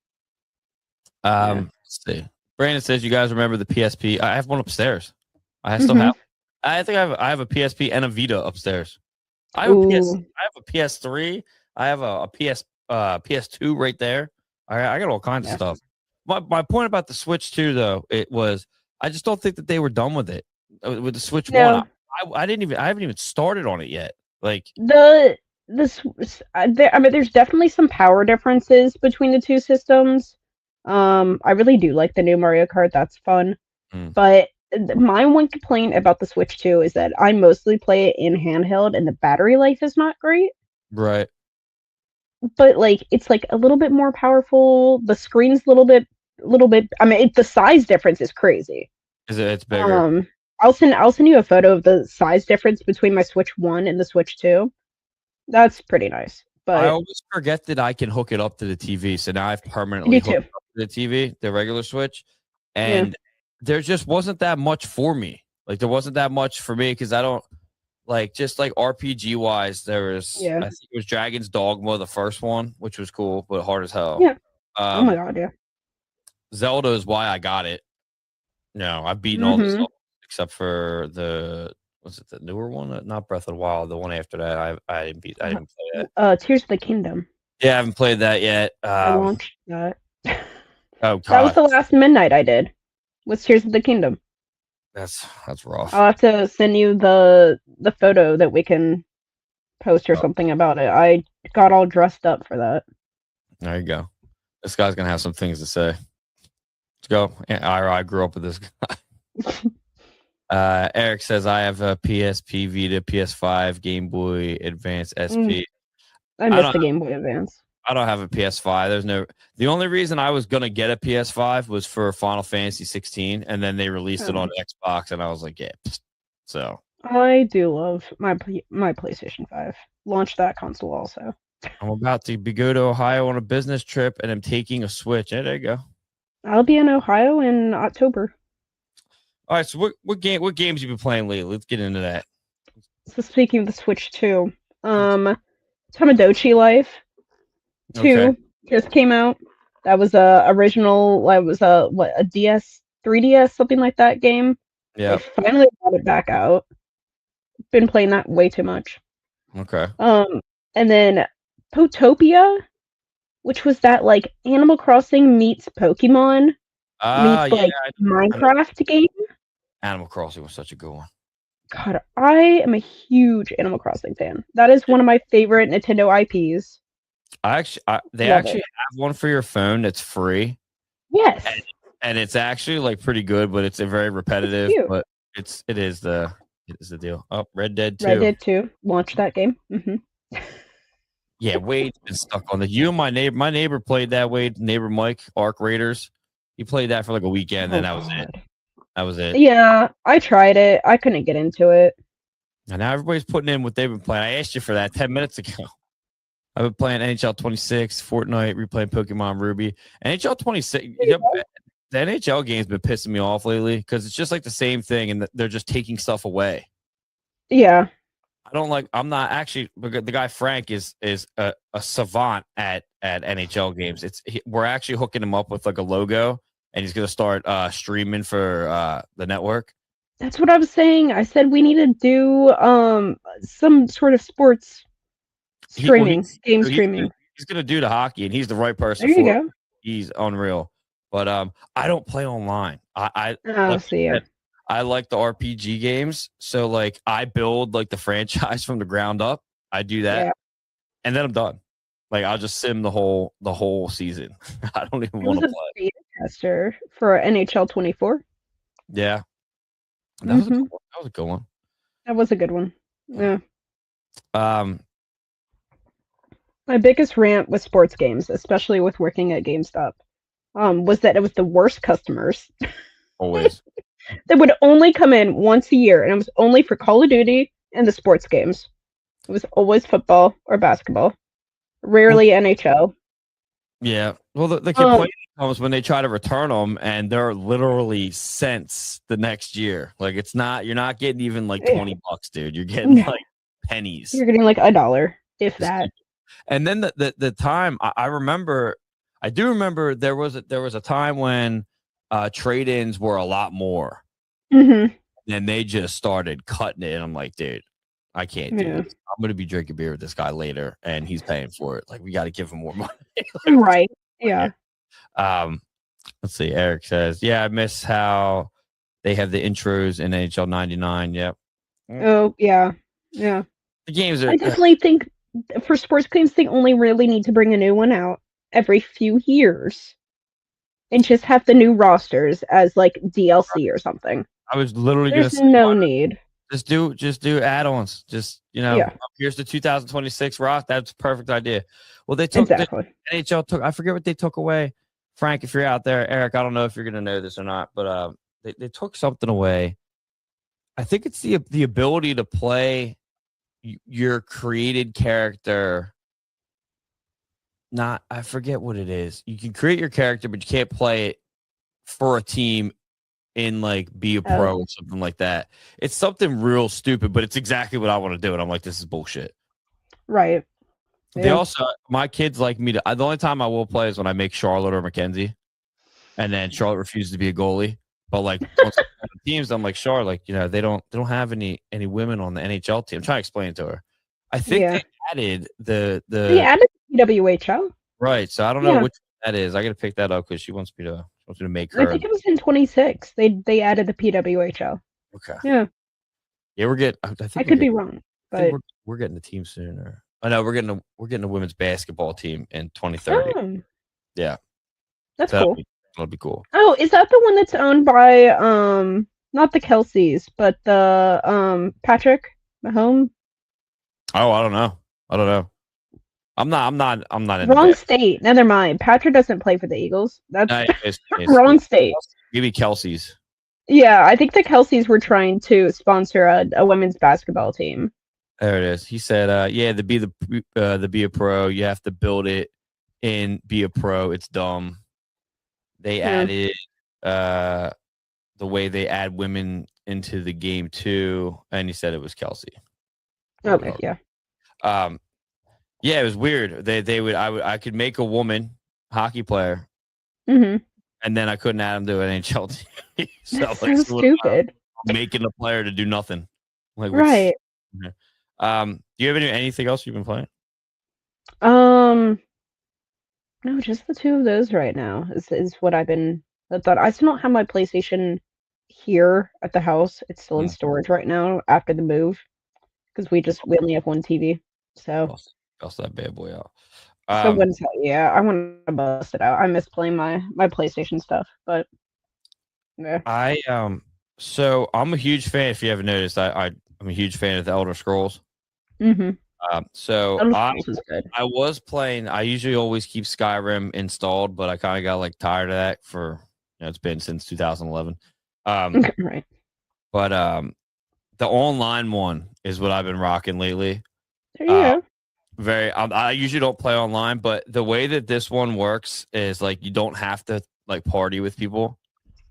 Let's see. Brandon says you guys remember the PSP. I have one upstairs. I still have. I think I have a PSP and a Vita upstairs. I have a PS3. I have a PS2 right there. I got all kinds of stuff. My point about the Switch 2 though, it was I just don't think that they were done with it. With the Switch 1, I haven't even started on it yet. Like I mean, there's definitely some power differences between the two systems. I really do like the new Mario Kart. That's fun. But my one complaint about the Switch 2 is that I mostly play it in handheld, and the battery life is not great. right. But like, it's like a little bit more powerful. The screen's a little bit. I mean, the size difference is crazy. It's bigger. I'll send you a photo of the size difference between my Switch 1 and the Switch 2. That's pretty nice. But I always forget that I can hook it up to the TV. So now I've permanently hooked up to the TV, the regular Switch. And there just wasn't that much for me. Like there wasn't that much for me because I don't like just like RPG wise, there was I think it was Dragon's Dogma, the first one, which was cool, but hard as hell. Yeah. Oh my god, yeah. Zelda is why I got it. No, I've beaten all the Zelda except for the newer one? Not Breath of the Wild, the one after that. I didn't play that. Tears of the Kingdom. Yeah, I haven't played that yet. I launched that. Oh god. That was the last midnight I did. Was Tears of the Kingdom. That's rough. I'll have to send you the photo that we can post or something about it. I got all dressed up for that. There you go. This guy's gonna have some things to say. Let's go. I grew up with this guy. Eric says I have a PSP, Vita, PS5, Game Boy Advance, SP. I missed the Game Boy Advance. I don't have a PS5. The only reason I was gonna get a PS5 was for Final Fantasy 16, and then they released it on Xbox, and I was like, yeah. So I do love my PlayStation 5. Launched that console also. I'm about to go to Ohio on a business trip, and I'm taking a Switch. There you go. I'll be in Ohio in October. All right, so what games you been playing lately? Let's get into that. So speaking of the Switch 2, Tamagotchi Life 2 just came out. That was a original. It was a DS, 3DS, something like that game. Yeah. They finally brought it back out. Been playing that way too much. Okay. And then Potopia, which was that like Animal Crossing meets Pokemon meets Minecraft game. Animal Crossing was such a good one. God, I am a huge Animal Crossing fan. That is one of my favorite Nintendo IPs. They actually have one for your phone that's free. Yes. And it's actually like pretty good, but it's a very repetitive. But it is the deal. Oh, Red Dead 2. Red Dead 2. Launched that game. Yeah, Wade's been stuck on that. You and my neighbor played that. Wade, neighbor Mike, Arc Raiders. He played that for like a weekend, and that was it. That was it. Yeah, I tried it. I couldn't get into it. And now everybody's putting in what they've been playing. I asked you for that 10 minutes ago. I've been playing NHL 26, Fortnite, replaying Pokemon Ruby. NHL 26, the NHL game's been pissing me off lately because it's just like the same thing, and they're just taking stuff away. Yeah. I'm not actually, the guy Frank is a savant at NHL games. We're actually hooking him up with like a logo, and he's going to start streaming for the network. That's what I was saying. I said we need to do some sort of sports streaming, game streaming. He's going to do the hockey, and he's the right person there you go. He's unreal. But I don't play online. See ya. I like the RPG games. So like I build like the franchise from the ground up. I do that, Yeah. and then I'm done. Like I'll just sim the whole season. I don't even I want was to a play. beta tester for NHL 24. Yeah, that was a good Mm-hmm. one. That was a good one. That was a good one. Yeah. Um, My biggest rant with sports games, especially with working at GameStop, was that it was the worst customers. always. They would only come in once a year, and it was only for Call of Duty and the sports games. It was always football or basketball, Well, rarely NHL. yeah. Well, the Um, complaint comes when they try to return them, and they're literally cents the next year. Like it's not. You're not getting even like yeah, $20, dude. You're getting no, like pennies. you're getting like $1, if that. And then the time I remember, I do remember there was a time when trade-ins were a lot more, Hmm. and they just started cutting it. And I'm like, dude, I can't do Yeah. this. I'm gonna be drinking beer with this guy later, and he's paying for it. Like we got to give him more money. Like, Right. Yeah. um, let's see. Eric says, yeah, I miss how they have the intros in NHL '99. Yep. Oh, yeah. Yeah. The games I are definitely think for sports games, they only really need to bring a new one out every few years and just have the new rosters as like DLC or something. I was literally gonna There's say, no need. just do add-ons. Just Yeah, here's the 2026 roster. That's a perfect idea. Well, the exactly. NHL took. I forget what they took away. Frank, if you're out there, Eric, I don't know if you're gonna know this or not, but they took something away. I think it's the ability to play your created character. Not, I forget what it is. You can create your character, but you can't play it for a team in like be a pro or something like that. It's something real stupid, but it's exactly what I want to do. And I'm like, this is bullshit. Right. They Yeah. also, my kids like me to, the only time I will play is when I make Charlotte or Mackenzie, and then Charlotte refuses to be a goalie. But like once I play the teams, I'm like, Charlotte, like, they don't have any women on the NHL team. I'm trying to explain it to her. I think Yeah. they added They the added PWHL. right. So I don't know Yeah. which one that is. I got to pick that up because she wants me to make I her. think it was in 26. They added the PWHL. Okay. Yeah. Yeah, we're getting. I I think could be wrong, I think but we're getting the team sooner. I know we're getting a women's basketball team in 2030. oh, Yeah, that's so cool. that'll be cool. Oh, is that the one that's owned by not the Kelseys, but the Patrick Mahomes? Oh, I don't know. I'm not in Wrong the state. Never mind. Patrick doesn't play for the Eagles. That's wrong it's state. maybe Kelsey's. Yeah, I think the Kelseys were trying to sponsor a women's basketball team. There it is. He said, "Yeah, to be be a pro, you have to build it and be a pro. It's dumb. They added the way they add women into the game too." And he said it was Kelsey. Okay, yeah. Yeah, it was weird. I could make a woman hockey player, Mm-hmm. and then I couldn't add them to an NHL team. That's like, so stupid. making a player to do nothing. Like Right. do you have anything else you've been playing? No, just the two of those right now is what I've been. I thought I still don't have my PlayStation here at the house. It's still in storage right now after the move because we only have one TV. So Bust that bad boy out. yeah, I want to bust it out. I miss playing my PlayStation stuff, but yeah. So I'm a huge fan. If you haven't noticed, I'm a huge fan of the Elder Scrolls. Mm-hmm. So Is good. I was playing. I usually always keep Skyrim installed, but I kind of got like tired of that for it's been since 2011. Right. But the online one is what I've been rocking lately. There you go. I usually don't play online, but the way that this one works is like you don't have to like party with people.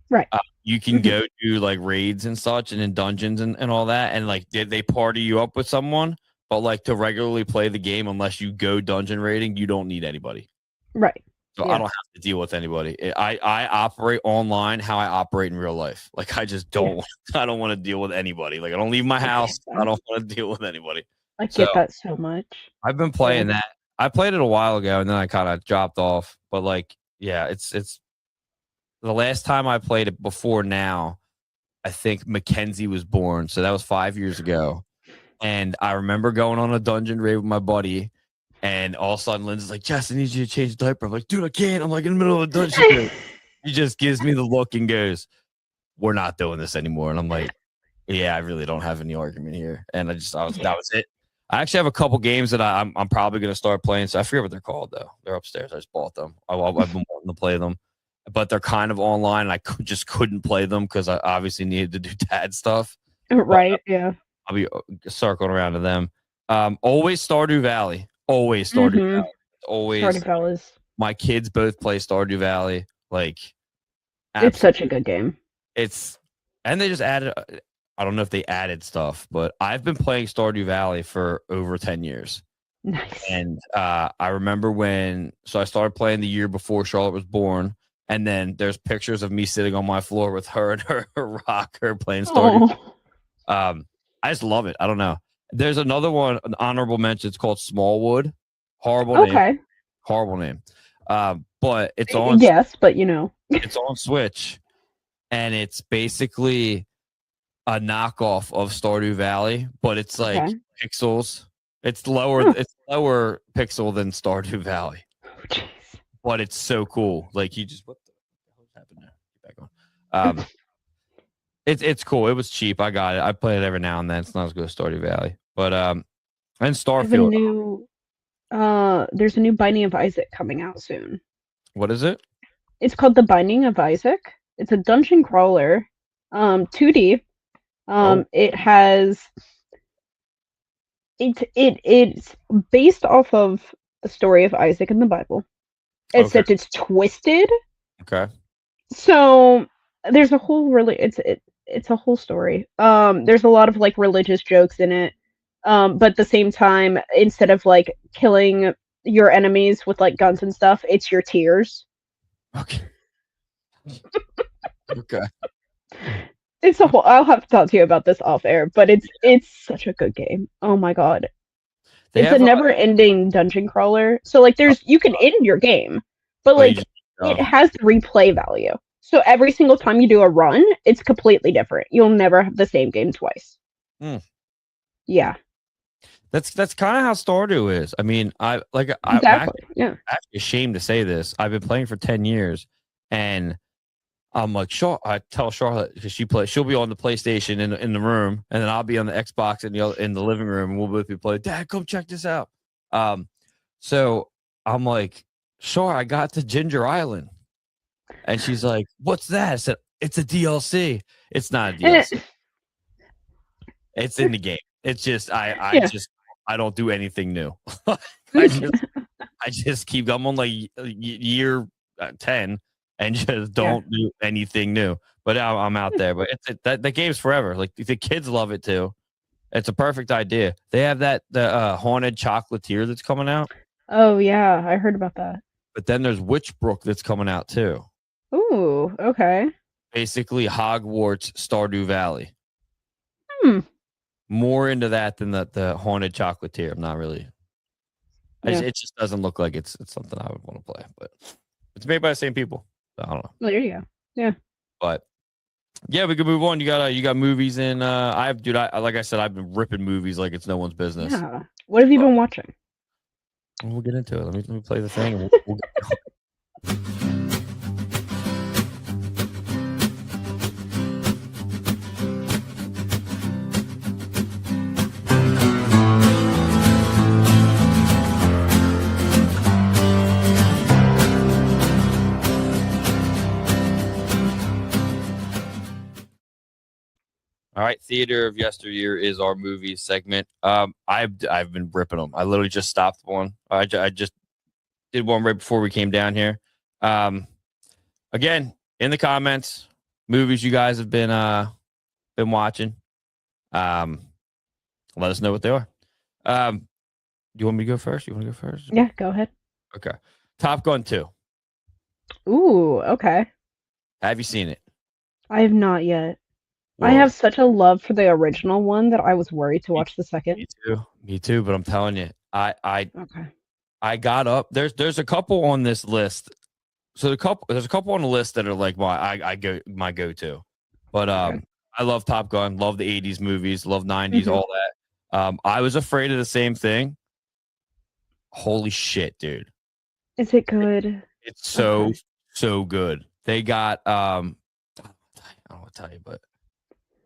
Right. You can go do like raids and such and in dungeons and all that. And like, did they party you up with someone? But like to regularly play the game, unless you go dungeon raiding, you don't need anybody. Right. So I don't have to deal with anybody. I operate online how I operate in real life. Like I just don't, I don't want to deal with anybody. Like I don't leave my house. I don't want to deal with anybody. I get that so much. I've been playing that. I played it a while ago and then I kind of dropped off. But like, yeah, it's the last time I played it before now. I think Mackenzie was born. So that was 5 years ago. And I remember going on a dungeon raid with my buddy. And all of a sudden, Lindsay's like, Jess, I need you to change the diaper. I'm like, dude, I can't. I'm like in the middle of a dungeon raid. He just gives me the look and goes, we're not doing this anymore. And I'm like, yeah, I really don't have any argument here. And that was it. I actually have a couple games that I'm probably going to start playing. So I forget what they're called, though. They're upstairs. I just bought them. I've been wanting to play them. But they're kind of online. And I just couldn't play them because I obviously needed to do dad stuff. Right, yeah. I'll be circling around to them. Always Stardew Valley. Always Stardew Valley. Always. Stardew Valley. My kids both play Stardew Valley. Like, it's such a good game. And they just added, I don't know if they added stuff, but I've been playing Stardew Valley for over 10 years. Nice. And I remember so I started playing the year before Charlotte was born. And then there's pictures of me sitting on my floor with her and her rocker playing Stardew. I just love it. I don't know. There's another one, an honorable mention. It's called Smallwood. Horrible name. Horrible name. But it's on. Yes, but it's on Switch, and it's basically a knockoff of Stardew Valley, but it's like pixels. It's lower. It's lower pixel than Stardew Valley. Oh, but it's so cool. Like what the hell happened there? Get back on. It's cool. It was cheap. I got it. I play it every now and then. It's not as good as Stardew Valley, but and Starfield. There's a new Binding of Isaac coming out soon. What is it? It's called The Binding of Isaac. It's a dungeon crawler, 2D. It's based off of a story of Isaac in the Bible, except it's twisted. Okay. So there's a whole it's a whole story. There's a lot of like religious jokes in it. But at the same time, instead of like killing your enemies with like guns and stuff, it's your tears. Okay. Okay. It's a whole. I'll have to talk to you about this off air, but it's such a good game. Oh my god. It's a never-ending dungeon crawler. So like you can end your game, but like it has replay value. So every single time you do a run, it's completely different. You'll never have the same game twice. Yeah. That's kind of how Stardew is. I mean, I'm actually ashamed to say this. I've been playing for 10 years, and I'm like, I tell Charlotte because she'll be on the PlayStation in the room, and then I'll be on the Xbox in the living room, and we'll both be playing. Dad, come check this out. So I'm like, sure, I got to Ginger Island, and she's like, what's that? I said, it's a DLC. It's not a DLC. It's in the game. It's just I don't do anything new. I just keep going on like year 10 and just don't do anything new. But I'm out there. But that game's forever. Like the kids love it too. It's a perfect idea. They have the haunted chocolatier that's coming out. Oh yeah, I heard about that. But then there's Witchbrook that's coming out too. Ooh, okay. Basically Hogwarts Stardew Valley. More into that than the haunted chocolatier. I'm not really. It just doesn't look like it's something I would want to play. But it's made by the same people. So I don't know. Well, there you go. Yeah. But yeah, we can move on. You got movies in. Like I said, I've been ripping movies like it's no one's business. Yeah. What have you been watching? We'll get into it. Let me play the thing. And we'll All right, Theater of Yesteryear is our movie segment. I've been ripping them. I literally just stopped one. I just did one right before we came down here. Again, in the comments, movies you guys have been watching. Let us know what they are. Do you want me to go first? Yeah, go ahead. Okay. Top Gun 2. Ooh, okay. Have you seen it? I have not yet. Whoa. I have such a love for the original one that I was worried to watch the second. Me too. But I'm telling you, I got up. There's a couple on this list. So there's a couple on the list that are like my go-to. But I love Top Gun, love the 80s movies, love 90s, Mhm. all that. I was afraid of the same thing. Holy shit, dude. Is it good? It's Okay. so good. They got I don't want to tell you, but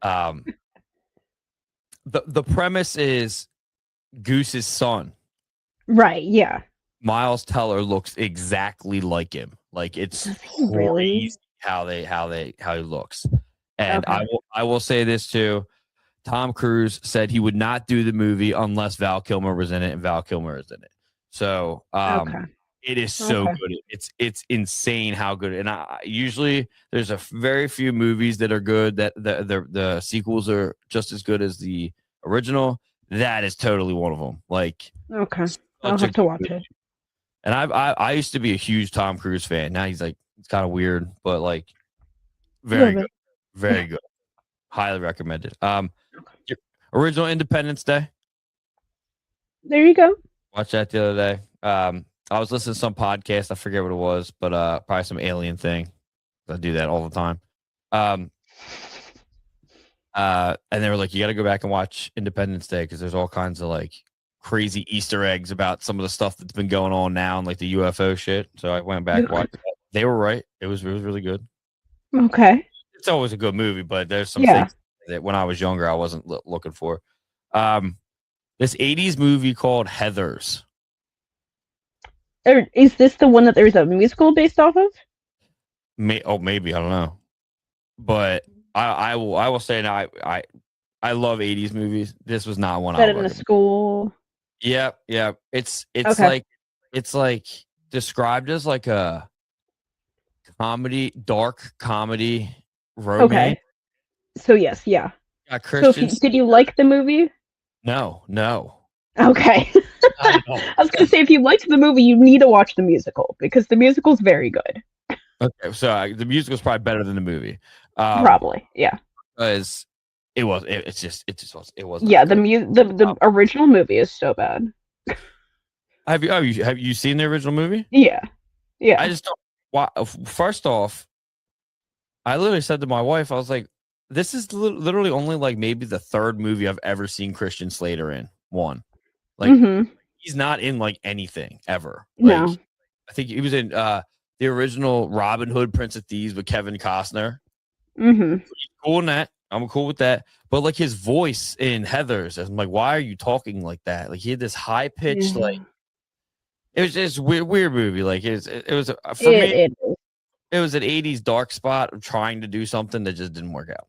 um the premise is Goose's son, Right, yeah. Miles Teller, looks exactly like him. Like it's Does he crazy really? how he looks. And Okay. I will say this too. Tom Cruise said he would not do the movie unless Val Kilmer was in it, and Val Kilmer is in it. So Okay. it is so Okay. good. It's insane how good. And I usually there's a very few movies that are good that the sequels are just as good as the original. That is totally one of them. Like Okay. I'll such a have to good watch movie. it. And I used to be a huge Tom Cruise fan. Now he's like it's kind of weird, but like A little very good, bit. very good. Highly recommended. Okay. Your original Independence Day. There you go. Watched that the other day. I was listening to some podcast. I forget what it was, but probably some alien thing. I do that all the time. Um, and they were like, you got to go back and watch Independence Day because there's all kinds of like crazy Easter eggs about some of the stuff that's been going on now and like the UFO shit. So I went back and watched that. They were right. It was really good. Okay. It's always a good movie, but there's some Yeah. things that when I was younger I wasn't looking for. Um, this 80s movie called Heathers. Is this the one that there's a musical based off of? Maybe I don't know, but I will say now I love 80s movies. This was not one I Set would in a recommend. school. Yeah. Okay. It's like described as like a dark comedy romance. Okay. So yes, yeah. Got So if Christians. did you like the movie? No. Okay. Not at all. I was gonna say if you liked the movie, you need to watch the musical because the musical's very good. Okay, so the music was probably better than the movie. Probably, yeah, Because it just was it was yeah. not The good. the original movie is so bad. Have you seen the original movie? Yeah, yeah. I just don't. Why, first off, I literally said to my wife, I was like, "This is literally only like maybe the third movie I've ever seen Christian Slater in. One, like Mm-hmm. he's not in like anything ever. Like No. I think he was in the original Robin Hood, Prince of Thieves with Kevin Costner. Mm-hmm. Cool in that. I'm cool with that. But like his voice in Heathers, I'm like, why are you talking like that? Like he had this high pitched, like Yeah. it was just weird movie. Like it was for It me. it is. It was an 80s dark spot of trying to do something that just didn't work out.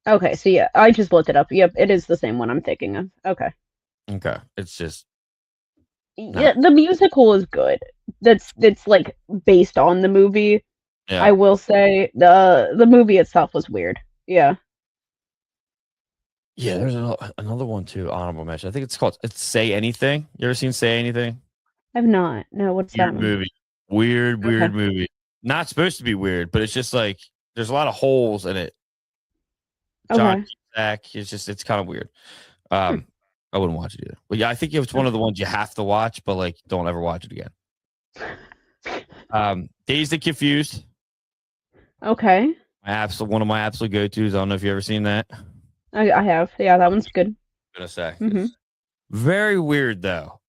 Okay, so yeah, I just looked it up. Yep, it is the same one I'm thinking of. Okay. Okay. It's just Yeah, not. the musical is good. That's like based on the movie. Yeah. I will say the movie itself was weird. Yeah. Yeah. There's another one too. Honorable mention. I think it's Say Anything. You ever seen Say Anything? I've not. No, what's that Weird one? movie. Weird Okay. movie. Not supposed to be weird, but it's just like there's a lot of holes in it. John Okay. Cusack. It's kind of weird. Hmm. I wouldn't watch it either. But yeah, I think it's one of the ones you have to watch, but like don't ever watch it again. Dazed and Confused. Okay. One of my absolute go-tos. I don't know if you ever seen that. I have. Yeah, that one's good. I'm gonna say. Mm-hmm. Very weird though.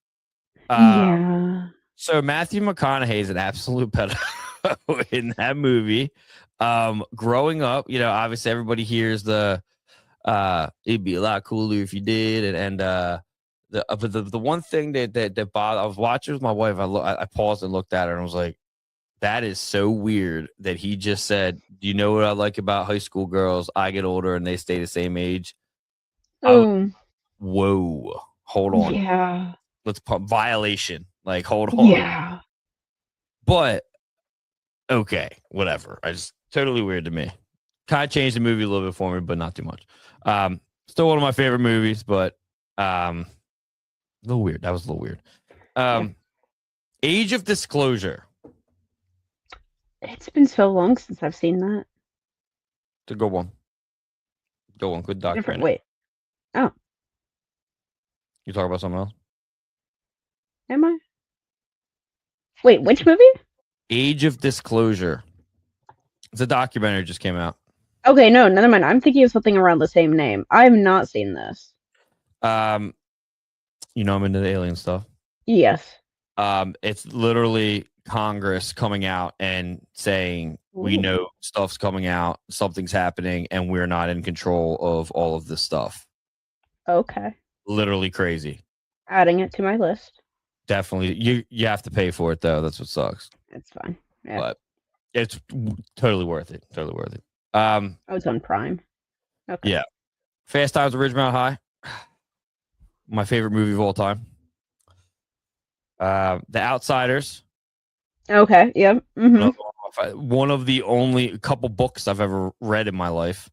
Yeah. So Matthew McConaughey is an absolute pedo in that movie. Growing up, obviously everybody hears the it'd be a lot cooler if you did, and the one thing that bothered, I was watching with my wife. I paused and looked at her and was like, that is so weird that he just said, "Do you know what I like about high school girls? I get older and they stay the same age." I was, Oh. whoa, hold on, Yeah. let's put violation. Like, hold on, Yeah. but okay, whatever. I just totally weird to me. Kind of changed the movie a little bit for me, but not too much. Still one of my favorite movies, but a little weird. That was a little weird. Yeah. Age of Disclosure. It's been so long since I've seen that. It's a good one. Good one. Good Different. documentary. Wait. Oh, You talk about something else? am I? Wait, which movie? Age of Disclosure. It's a documentary just came out. Okay, no, never mind. I'm thinking of something around the same name. I have not seen this. I'm into the alien stuff. Yes. It's literally Congress coming out and saying we Ooh. know stuff's coming out, something's happening, and we're not in control of all of this stuff. Okay. Literally crazy. Adding it to my list. Definitely, you have to pay for it though. That's what sucks. It's fine. Yeah. But it's totally worth it. Totally worth it. Oh, it's on Prime. Okay. Yeah. Fast Times at Ridgemont High. My favorite movie of all time. The Outsiders. Okay. Yep. Mm-hmm. One of the only couple books I've ever read in my life.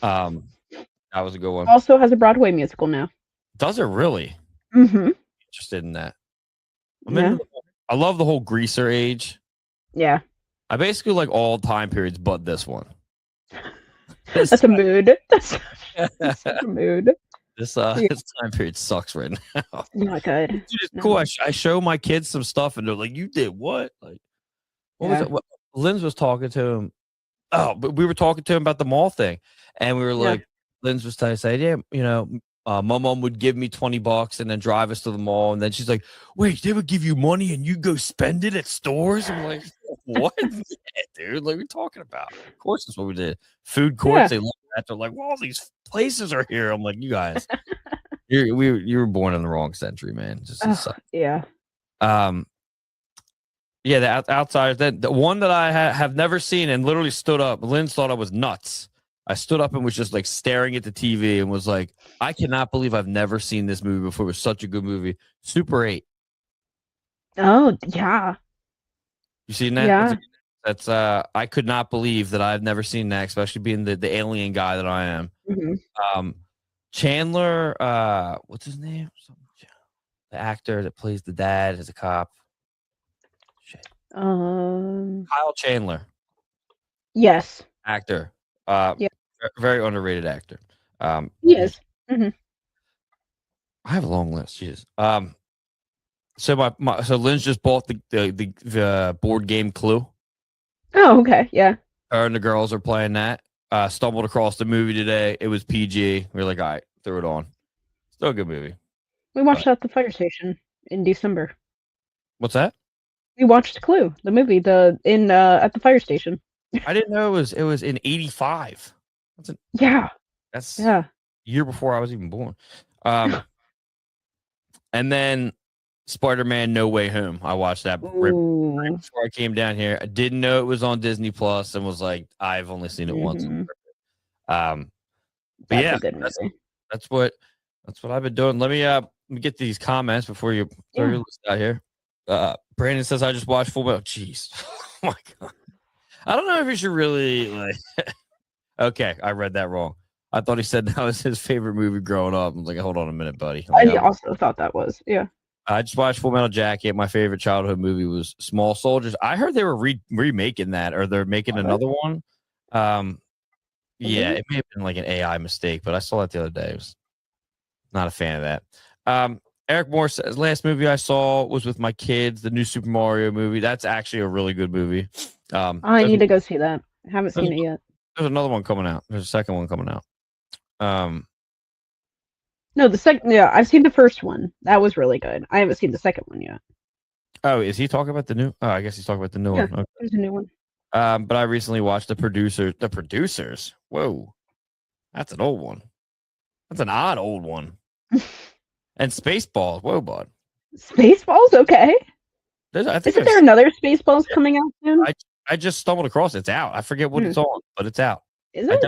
That was a good one. Also has a Broadway musical now. Does it really? Mm-hmm. Interested in that. Yeah. I love the whole Greaser age. Yeah. I basically like all time periods, but this one. That's a mood. That's a mood. This time period sucks right now. Not good. Dude, it's cool. I show my kids some stuff, and they're like, "You did what?" Like, what was it? What, Linz was talking to him. Oh, but we were talking to him about the mall thing, and we were like, Linz was saying, "Yeah, my mom would give me $20 and then drive us to the mall, and then she's like, wait, they would give you money and you go spend it at stores?" I'm like, what? Yeah, dude, like, we're talking about. Of course, that's what we did. Food courts. They look at. They're like, well, all these places are here. I'm like, you guys, you were born in the wrong century, man. Just yeah. Yeah, the Outsiders. The one that I have never seen and literally stood up. Lynn thought I was nuts. I stood up and was just like staring at the TV and was like, I cannot believe I've never seen this movie before. It was such a good movie. Super 8. Oh, yeah. You seen that? Yeah. That's I could not believe that I've never seen that, especially being the alien guy that I am. Mm-hmm. Chandler, what's his name? The actor that plays the dad as a cop. Shit. Kyle Chandler. Yes. Actor. Yeah. Very underrated actor. Yes. Mm-hmm. I have a long list. Jesus. So so Lynn's just bought the board game Clue. Oh, okay. Yeah. Her and the girls are playing that. Stumbled across the movie today. It was PG. We were like, all right, threw it on. Still a good movie. We watched that at the fire station in December. What's that? We watched Clue, the movie, at the fire station. I didn't know it was in 85. That's a year before I was even born. And then Spider-Man No Way Home. I watched that right before I came down here. I didn't know it was on Disney Plus and was like, I've only seen it once. But yeah, that's what I've been doing. Let me get these comments before you throw your list out here. Brandon says I just watched Full Metal. Jeez. Oh my god. I don't know if you should really like. Okay, I read that wrong. I thought he said that was his favorite movie growing up. I was like, hold on a minute, buddy. I also thought that was, yeah. I just watched Full Metal Jacket. My favorite childhood movie was Small Soldiers. I heard they were remaking that, or they're making another one. Yeah, it may have been like an AI mistake, but I saw that the other day. I was not a fan of that. Eric Moore says, last movie I saw was with my kids, the new Super Mario movie. That's actually a really good movie. I need to go see that. I haven't seen it yet. There's another one coming out. There's a second one coming out. No, the second. Yeah, I've seen the first one. That was really good. I haven't seen the second one yet. Oh, is he talking about the new? Oh, I guess he's talking about the new one. Okay. There's a new one. But I recently watched The Producers. Whoa, that's an old one. That's an odd old one. And Spaceballs. Whoa, bud. Spaceballs, okay. Isn't there another Spaceballs coming out soon? I just stumbled across it. It's out. I forget what it's on, but it's out. Is it?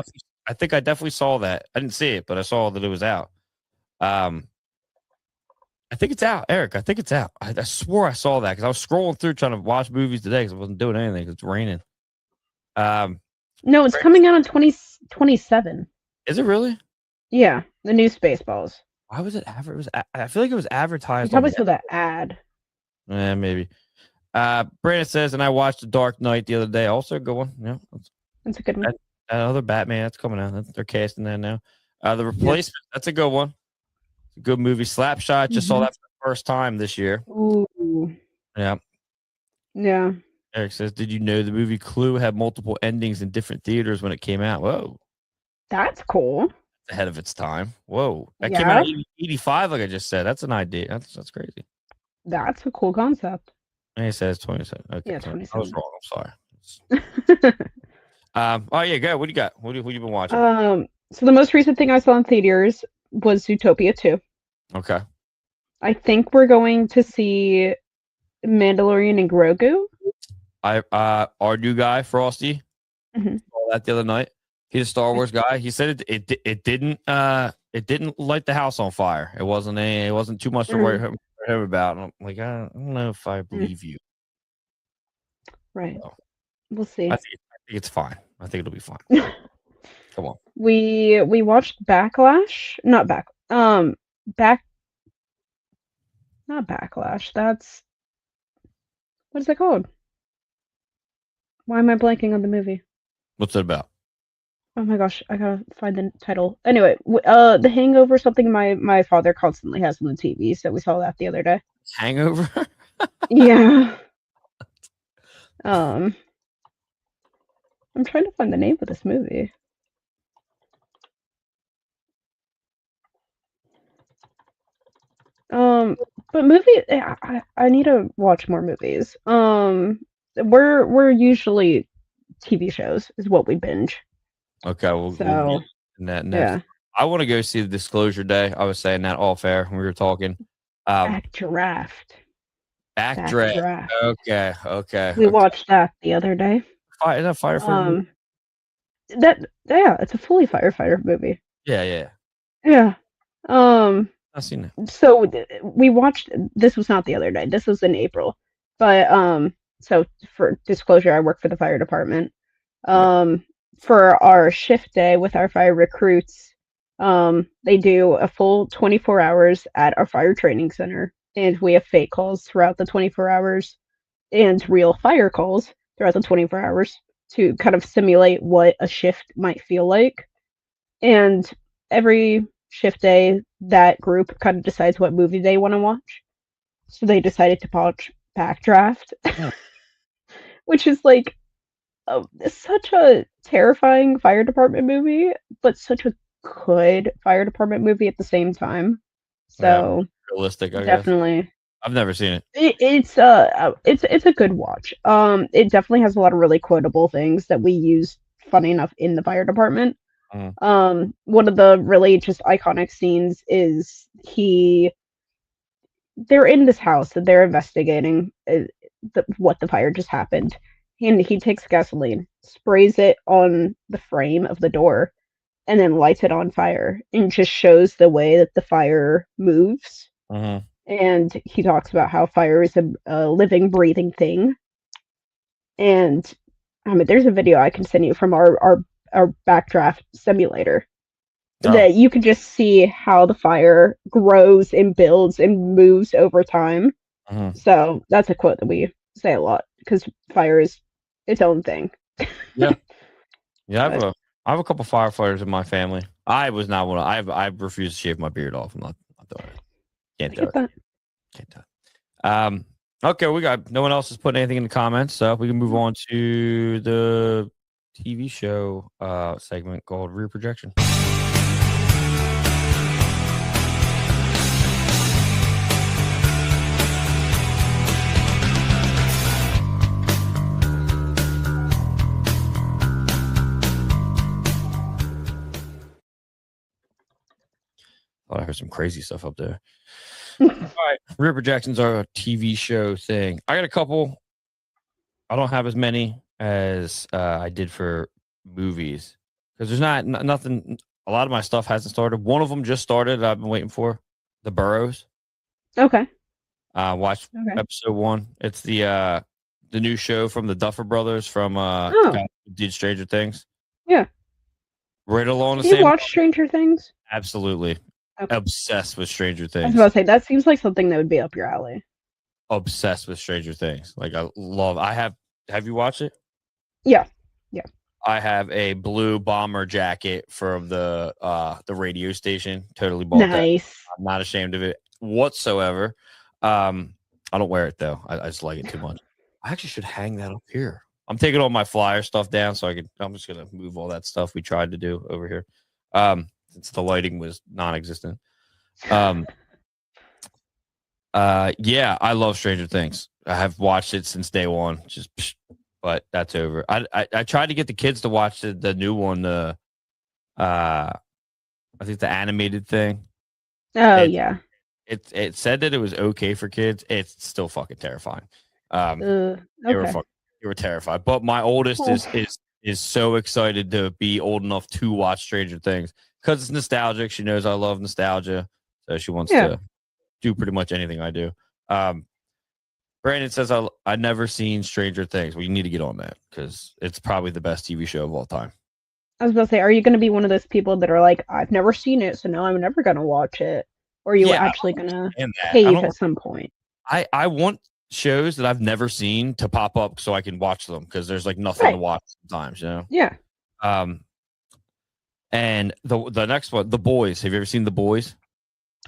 I think I definitely saw that. I didn't see it, but I saw that it was out. I think it's out, Eric. I think it's out. I swore I saw that because I was scrolling through trying to watch movies today because I wasn't doing anything because it's raining. No, it's coming out in 2027. Is it really? Yeah, the new Spaceballs. Why was it I feel like it was advertised. You probably saw that ad. Maybe. Brandon says, and I watched The Dark Knight the other day. Also a good one. Yeah, that's a good one. Another Batman that's coming out. They're casting that now. The Replacement. That's a good one. It's a good movie. Slapshot. Just saw that for the first time this year. Ooh. Yeah. Yeah. Eric says, did you know the movie Clue had multiple endings in different theaters when it came out? Whoa. That's cool. Ahead of its time. Whoa. That came Yeah. out in 85, like I just said. That's an idea. That's crazy. That's a cool concept. And it says 27. Okay. Yeah, I was 27. wrong. I'm sorry. Oh yeah, go. What do you got? What you been watching? So the most recent thing I saw in theaters was Zootopia 2. Okay. I think we're going to see Mandalorian and Grogu. Our new guy, Frosty, Mhm. saw that the other night. He's a Star Wars guy. He said it didn't light the house on fire. It wasn't too much to worry him about. And I'm like, I don't know if I believe you. Right. So, We'll see. I think it's fine. I think it'll be fine. Come on. We watched Backlash. Not Backlash. That's what is it called? Why am I blanking on the movie? What's it about? Oh my gosh, I gotta find the title. Anyway, The Hangover, something my father constantly has on the TV, so we saw that the other day. Hangover? Yeah. I'm trying to find the name of this movie. But I need to watch more movies. We're usually TV shows is what we binge. Okay, we'll So get in that next. yeah, I want to go see the Disclosure Day. I was saying that off air when we were talking. Backdraft. Backdraft. Okay. We watched that the other day. Is that firefighter? It's a fully firefighter movie. Yeah. Yeah. I've seen it. So we watched. This was not the other day. This was in April. But so for disclosure, I work for the fire department. For our shift day with our fire recruits, they do a full 24 hours at our fire training center, and we have fake calls throughout the 24 hours and real fire calls throughout the 24 hours to kind of simulate what a shift might feel like. And every shift day, that group kind of decides what movie they want to watch. So they decided to watch Backdraft, which is like such a terrifying fire department movie, but such a good fire department movie at the same time. So realistic, I guess. definitely, I've never seen it. it's a good watch. It definitely has a lot of really quotable things that we use, funny enough, in the fire department. One of the really just iconic scenes is they're in this house and they're investigating what the fire just happened. And he takes gasoline, sprays it on the frame of the door, and then lights it on fire and just shows the way that the fire moves. And he talks about how fire is a living, breathing thing. And there's a video I can send you from our backdraft simulator that you can just see how the fire grows and builds and moves over time. So that's a quote that we say a lot because fire is its own thing. Yeah, I have a couple firefighters in my family. I was not one. I refuse to shave my beard off. I'm not doing it. Can't do it. Can't do it. Okay, we got no one else has put anything in the comments, so we can move on to the TV show segment called Rear Projection. Oh, I heard some crazy stuff up there. All right, Rear Projections are a TV show thing. I got a couple. I don't have as many as I did for movies because there's nothing. A lot of my stuff hasn't started. One of them just started. I've been waiting for The Burrows. Okay. Watched episode 1. It's the new show from the Duffer Brothers from guy who did Stranger Things. Yeah. Right along the same. You watch Stranger Things? Absolutely. Okay. Obsessed with Stranger Things. I was about to say that seems like something that would be up your alley. Obsessed with Stranger Things. Like I love. Have you watched it? Yeah. I have a blue bomber jacket from the radio station. Totally bought that. I'm not ashamed of it whatsoever. I don't wear it though. I just like it too much. I actually should hang that up here. I'm taking all my flyer stuff down so I'm just gonna move all that stuff we tried to do over here. Since the lighting was non-existent. Yeah, I love Stranger Things. I have watched it since day one. But that's over. I tried to get the kids to watch the new one, I think the animated thing. Oh It yeah. it said that it was okay for kids. It's still fucking terrifying. They were Okay. they were terrified. But my oldest Oh. is so excited to be old enough to watch Stranger Things because it's nostalgic. She knows I love nostalgia, so she wants to do pretty much anything I do. Brandon says I never seen Stranger Things. Well, you need to get on that because it's probably the best TV show of all time. I was about to say, are you going to be one of those people that are like, I've never seen it, so now I'm never going to watch it? Or are you actually going to cave at some point? I want shows that I've never seen to pop up so I can watch them because there's like nothing to watch sometimes, you know? Yeah. And the next one, The Boys. Have you ever seen The Boys?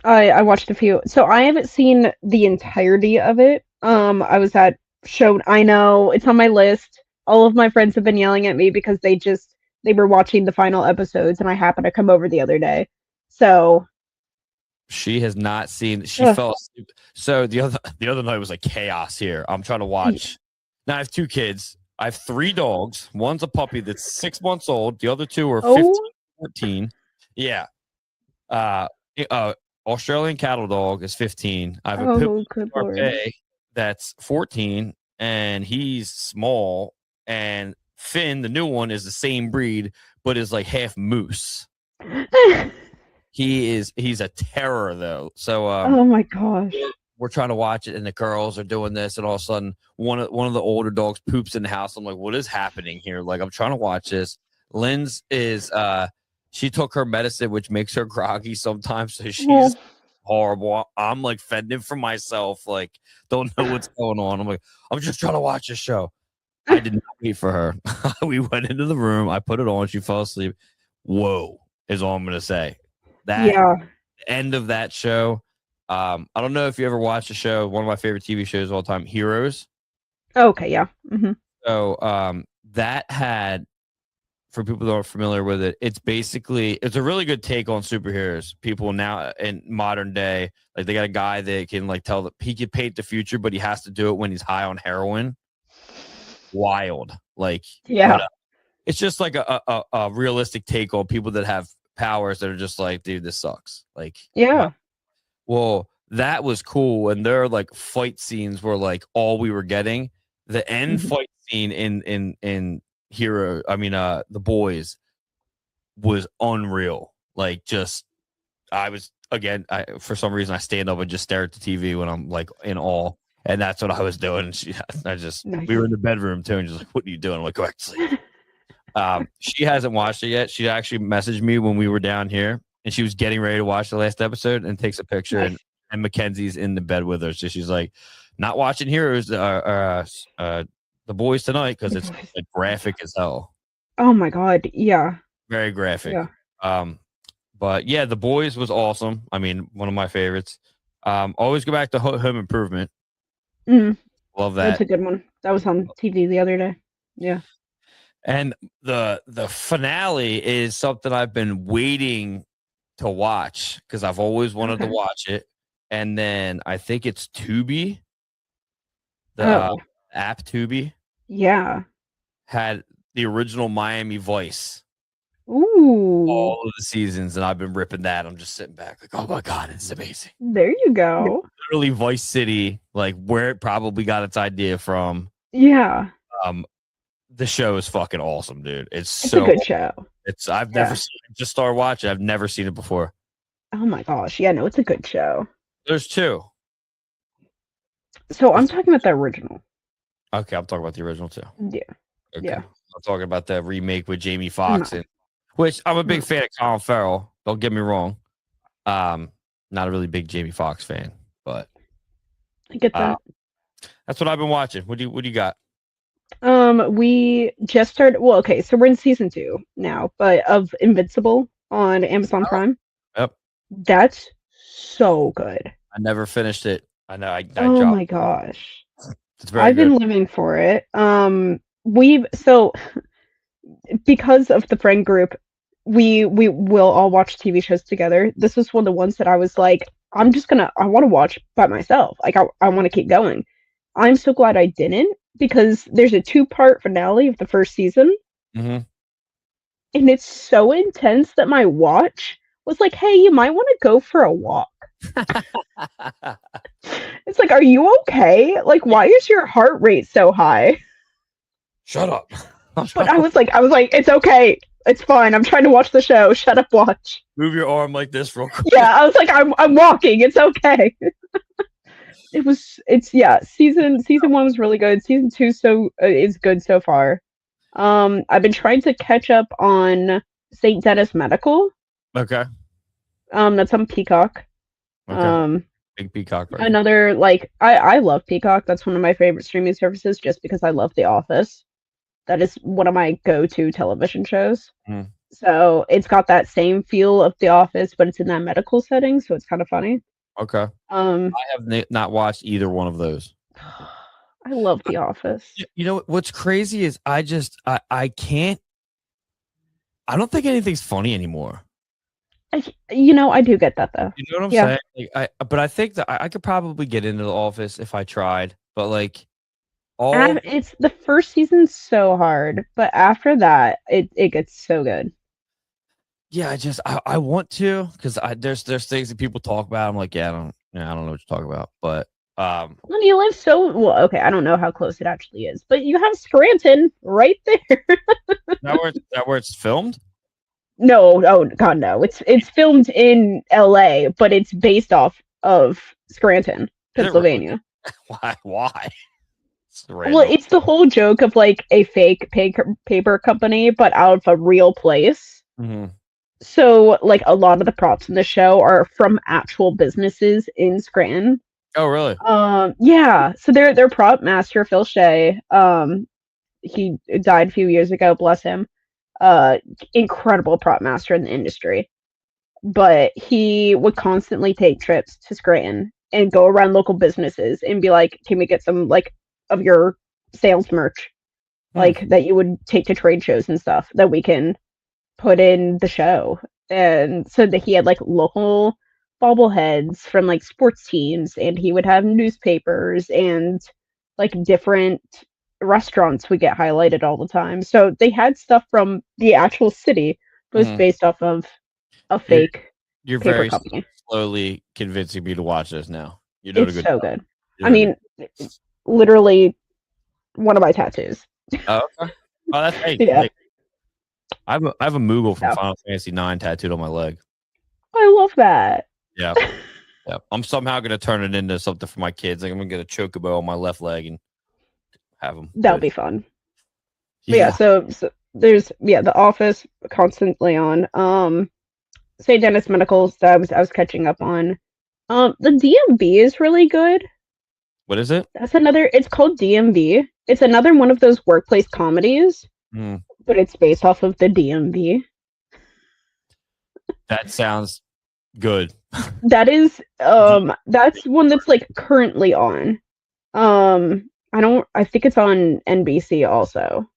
I watched a few. So I haven't seen the entirety of it. I was at show. I know it's on my list. All of my friends have been yelling at me because they were watching the final episodes, and I happened to come over the other day. So she has not seen. She fell asleep. So the other night was like chaos here. I'm trying to watch. Now I have 2 kids. I have 3 dogs. One's a puppy that's 6 months old. The other 2 are 15, 14. Yeah. Australian cattle dog is 15. I have a pit bull that's 14, and he's small. And Finn, the new one, is the same breed, but is like half moose. He's a terror though. So oh my gosh. We're trying to watch it, and the girls are doing this, and all of a sudden one of the older dogs poops in the house. I'm like, what is happening here? Like, I'm trying to watch this. Lynn's is she took her medicine, which makes her groggy sometimes, so she's horrible. I'm like fending for myself, like don't know what's going on. I'm like, I'm just trying to watch a show. I did not wait for her. We went into the room, I put it on, she fell asleep. Whoa, is all I'm gonna say. That end of that show. I don't know if you ever watched the show, one of my favorite TV shows of all time, Heroes. Okay, yeah. Mm-hmm. So that had, for people that are familiar with it, it's a really good take on superheroes. People now in modern day, like they got a guy that can like tell that he can paint the future, but he has to do it when he's high on heroin. Wild. Like, but, it's just like a realistic take on people that have powers that are just like, dude, this sucks. Like, well, that was cool. And their like fight scenes were like all we were getting. The end fight scene in The Boys was unreal. Like, just for some reason I stand up and just stare at the TV when I'm like in awe. And that's what I was doing. We were in the bedroom too, and just like, what are you doing? I'm like, go back to sleep. She hasn't watched it yet. She actually messaged me when we were down here, and she was getting ready to watch the last episode and takes a picture, and Mackenzie's in the bed with her. So she's like, not watching Heroes, The Boys tonight, because it's like graphic as hell. Oh my god, yeah. Very graphic. Yeah. But yeah, The Boys was awesome. I mean, one of my favorites. Always go back to Home Improvement. Love that. That's a good one. That was on TV the other day. Yeah. And the finale is something I've been waiting to watch because I've always wanted to watch it. And then I think it's Tubi, the app Tubi. Yeah. Had the original Miami Vice. Ooh. All of the seasons, and I've been ripping that. I'm just sitting back like, oh my god, it's amazing. There you go. Literally Vice City, like where it probably got its idea from. Yeah. The show is fucking awesome, dude. It's a good show. I've never seen it. Just started watching. I've never seen it before. Oh my gosh. Yeah, no, it's a good show. There's 2. So I'm talking about the original. Okay, I'm talking about the original too. Yeah. Okay. Yeah. I'm talking about the remake with Jamie Foxx, which I'm a big fan of Colin Farrell. Don't get me wrong. Not a really big Jamie Foxx fan, but I get that. That's what I've been watching. What do you got? We just started. Well, okay, so we're in season 2 now, but of Invincible on Amazon Prime. Yep. That's so good. I never finished it. I know. I oh dropped. My gosh. It's very I've good. been living for it. we've so because of the friend group, we will all watch TV shows together. This was one of the ones that I was like, I want to watch by myself. Like I want to keep going. I'm so glad I didn't because there's a 2-part finale of the first season, Hmm. and it's so intense that my watch was like, "Hey, you might want to go for a walk." It's like, "Are you okay? Like, why is your heart rate so high?" Shut up. But I was like, "It's okay. It's fine. I'm trying to watch the show. Shut up, watch." Move your arm like this real quick. Yeah, I was like, I'm walking. It's okay. Yeah. Season 1 was really good. Season 2 is good so far. I've been trying to catch up on St. Dennis Medical. Okay. That's on Peacock. Okay. Big Peacock. Right? Another like I love Peacock. That's one of my favorite streaming services just because I love The Office. That is one of my go-to television shows. Mhm. So it's got that same feel of The Office, but it's in that medical setting, so it's kind of funny. Okay. Um, I have not watched either one of those. I love The Office. You know what's crazy is I can't. I don't think anything's funny anymore. I do get that though. You know what I'm Yeah. saying? Like, but I think that I could probably get into The Office if I tried. But like all, It's the first season's so hard, but after that, it gets so good. yeah, I want to because there's things that people talk about. I'm like, I don't know what you're talking about. But When you live so well, okay, I don't know how close it actually is, but you have Scranton right there. that where it's filmed. No, oh God, no. It's filmed in LA, but it's based off of Scranton, Is it really? Pennsylvania. Why? It's Well, random. it's the whole joke of like a fake paper company, but out of a real place. Mhm. So, like, a lot of the props in the show are from actual businesses in Scranton. Oh, really? Yeah. So their prop master, Phil Shea, he died a few years ago, bless him. Uh, Incredible prop master in the industry. But he would constantly take trips to Scranton and go around local businesses and be like, "Can we get some like of your sales merch, like that you would take to trade shows and stuff that we can put in the show?" And so that he had like local bobbleheads from like sports teams, and he would have newspapers and like different restaurants would get highlighted all the time. So they had stuff from the actual city, but it was Mhm. based off of a You're fake you're paper very company. slowly convincing me to watch this now. You're doing a It's good so job. good. You're I doing a good mean, literally one of my tattoos. Oh, okay. Oh, that's hey, Yeah, hey. I have a Moogle from yeah. Final Fantasy 9 tattooed on my leg. I love that. Yeah. Yeah. I'm somehow gonna turn it into something for my kids. Like I'm gonna get a chocobo on my left leg and have them. That'll be fun. But yeah, Yeah. so there's The Office constantly on. St. Dennis Medicals that I was catching up on. The DMV is really good. What is it? That's another. It's called DMV. It's another one of those workplace comedies, Mm, but it's based off of the DMV. that sounds good. That is that's one that's like currently on. I think it's on NBC also.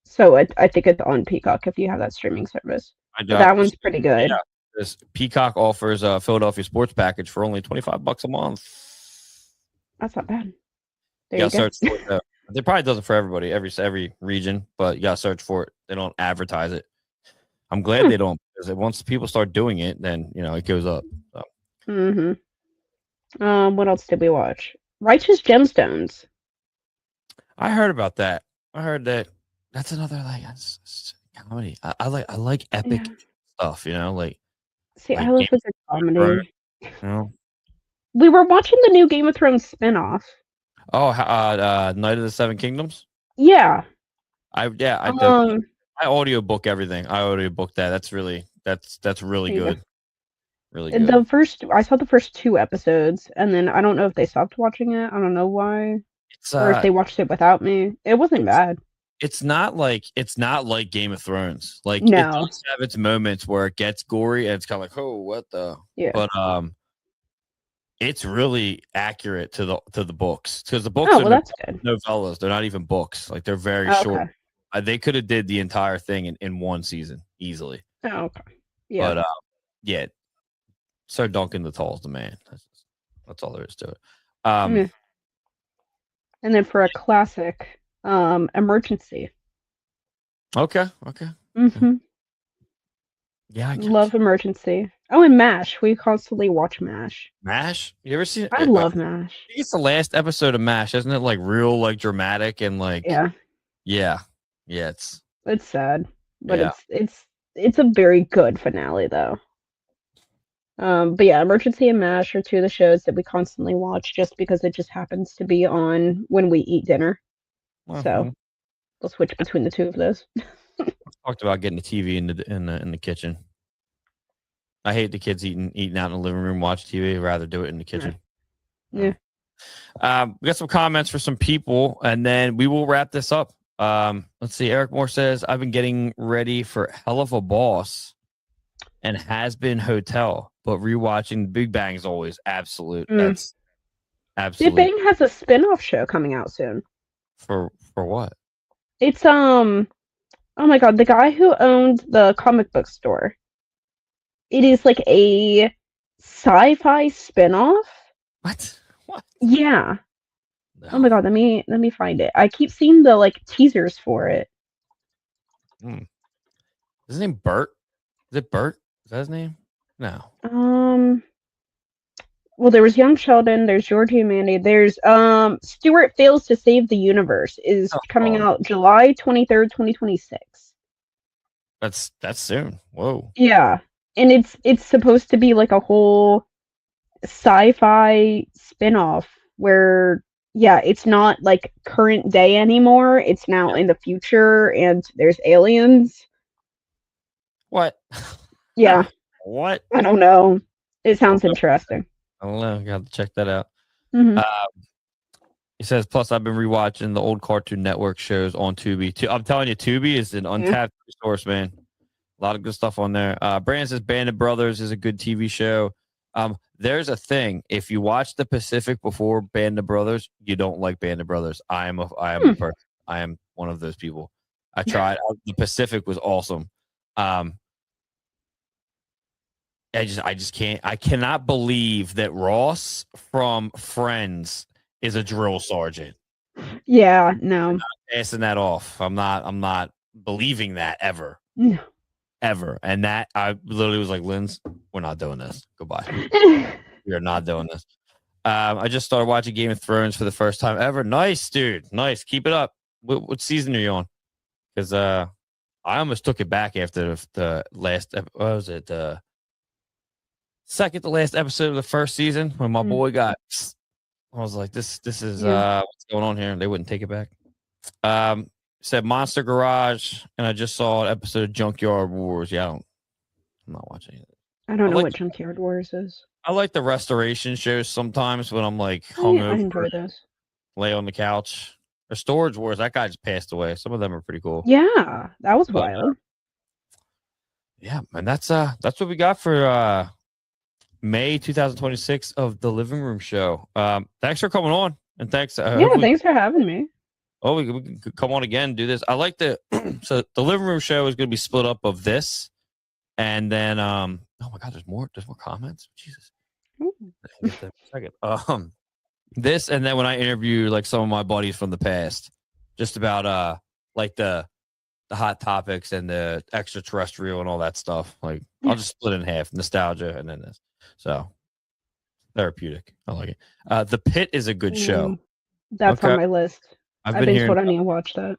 So I think it's on Peacock if you have that streaming service. I But got that one's pretty good. yeah. This Peacock offers a Philadelphia sports package for only $25 a month. That's not bad. There You you gotta go. search for it. They probably does it for everybody, every region, but you gotta search for it. They don't advertise it. I'm glad they don't because once people start doing it, then it goes up. So. What else did we watch? Righteous Gemstones. I heard about that. I heard that's another like it's comedy. I like epic Yeah. stuff. Like See, like I love Game a good of Thrones, comedy. We were watching the new Game of Thrones spinoff. Oh, Night of the Seven Kingdoms. Yeah. I Um, audiobook everything. I audiobook that. That's really there you go. good. Really good. I saw the first 2 episodes, and then I don't know if they stopped watching it. I don't know why, It's or if they watched it without me. It wasn't bad. it's not like Game of Thrones. Like it No. does have its moments where it gets gory and it's kind of like, oh, what the? Yeah. But it's really accurate to the books, because the books Oh, are well, that's good. novellas. They're not even books. Like, they're very Oh, short. okay. They could have did the entire thing in one season easily. Oh, okay. Yeah. But yeah, Sir Duncan the Tall's the man. That's all there is to it. Yeah. And then for a classic, Emergency. Okay. Mm-hmm. Yeah, I Love Emergency. Oh, and MASH. We constantly watch MASH. MASH. You ever seen? I love MASH. I think it's the last episode of MASH, isn't it? Like real, like dramatic and like yeah. It's sad, but yeah. it's a very good finale though. But yeah, Emergency and MASH are two of the shows that we constantly watch just because it just happens to be on when we eat dinner. So we'll switch between the two of those. Talked about getting the TV in the kitchen. I hate the kids eating out in the living room, watch TV. I'd rather do it in the kitchen. Yeah. We got some comments for some people, and then we will wrap this up. Let's see. Eric Moore says, I've been getting ready for Hell of a Boss and Has Been Hotel, but rewatching Big Bang is always absolute. That's absolute. Big Bang has a spin-off show coming out soon. For what? It's oh my god, the guy who owned the comic book store. It is like a sci-fi spin-off. What? Yeah. No. Oh my god, let me find it. I keep seeing the like teasers for it. Is his name Bert? Is it Bert? Is that his name? No. Well, there was Young Sheldon, there's Georgie and Mandy, there's Stuart Fails to Save the Universe is coming out July 23rd, 2026. That's soon. Whoa. Yeah. And it's supposed to be like a whole sci-fi spin-off where it's not like current day anymore. It's now in the future and there's aliens. What? Yeah. What? I don't know. It sounds interesting. I don't know. Got to check that out. Mm-hmm. He says, plus I've been rewatching the old Cartoon Network shows on Tubi. I'm telling you, Tubi is an untapped resource, man. A lot of good stuff on there. Brandon says Band of Brothers is a good TV show. There's a thing. If you watch The Pacific before Band of Brothers, you don't like Band of Brothers. I am a person. I am one of those people. I tried. The Pacific was awesome. I just can't. I cannot believe that Ross from Friends is a drill sergeant. Yeah, no. I'm not passing that off. I'm not believing that ever. No. Ever. And that I literally was like, Linz, we're not doing this. Goodbye. We are not doing this. I just started watching Game of Thrones for the first time ever. Nice, dude. Nice. Keep it up. What season are you on? Because I almost took it back after the last. What was it? The second to last episode of the first season when my boy got. I was like, this is what's going on here. They wouldn't take it back. Said Monster Garage, and I just saw an episode of Junkyard Wars. Yeah, I'm not watching it. I don't know what Junkyard Wars is. I like the restoration shows sometimes when I'm like hungover. I enjoy those. Lay on the couch. Or Storage Wars, that guy just passed away. Some of them are pretty cool. Yeah, that was wild. Yeah, and that's what we got for May 2026 of the Living Room Show. Thanks for coming on, and thanks. Thanks for having me. Oh, we can come on again and do this. I like so the Living Room Show is going to be split up of this, and then oh my God, there's more comments. Jesus, get that for a second. This, and then when I interview like some of my buddies from the past, just about like the hot topics and the extraterrestrial and all that stuff. Like I'll just split it in half, nostalgia, and then this. So therapeutic. I like it. The Pit is a good show. That's on my list. I've been told I need to watch that.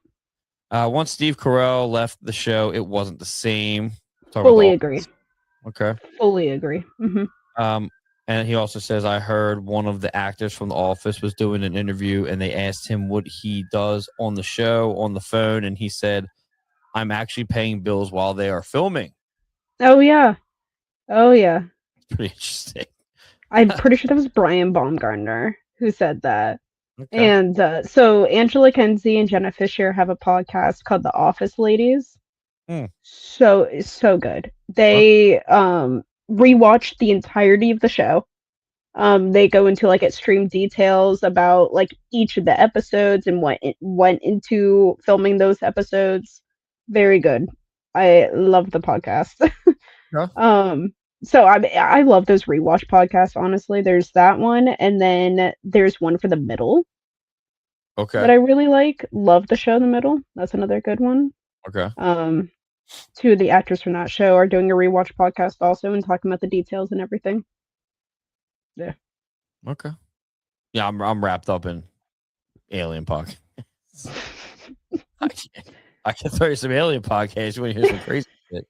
Once Steve Carell left the show, it wasn't the same. Fully agree. Okay. Fully agree. Mm-hmm. And he also says, I heard one of the actors from The Office was doing an interview, and they asked him what he does on the show on the phone, and he said, I'm actually paying bills while they are filming. Oh, yeah. It's pretty interesting. I'm pretty sure that was Brian Baumgartner who said that. Okay. And so Angela Kinsey and Jenna Fisher have a podcast called The Office Ladies. So it's so good. They rewatched the entirety of the show They go into like extreme details about like each of the episodes and what it went into filming those episodes. Very good. I love the podcast. Yeah. So I love those rewatch podcasts, honestly. There's that one, and then there's one for the middle Okay. that I really like. Love the show The Middle. That's another good one. Okay. Two of the actors from that show are doing a rewatch podcast also and talking about the details and everything. Yeah. Okay. Yeah, I'm wrapped up in Alien Podcast. I can throw you some Alien Podcasts when you hear some crazy shit.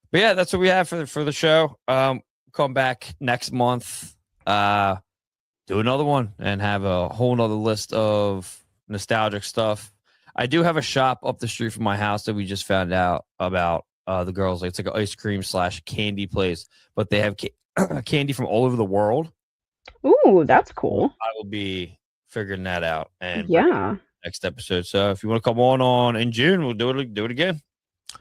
But yeah, that's what we have for the show. Come back next month. Do another one and have a whole nother list of nostalgic stuff. I do have a shop up the street from my house that we just found out about. The girls, it's like an ice cream / candy place, but they have candy from all over the world. Ooh, that's cool. I will be figuring that out and Yeah, next episode. So if you want to come on in June, we'll do it again.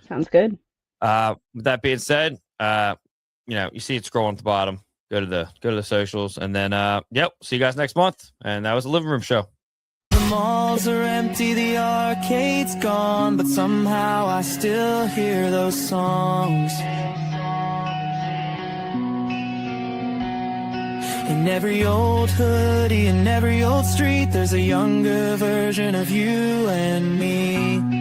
sounds good. With that being said, you see it scrolling at the bottom. Go to the socials, and then see you guys next month. And that was the Living Room Show. The malls are empty, the arcade's gone, but somehow I still hear those songs. In every old hoodie, in every old street, there's a younger version of you and me.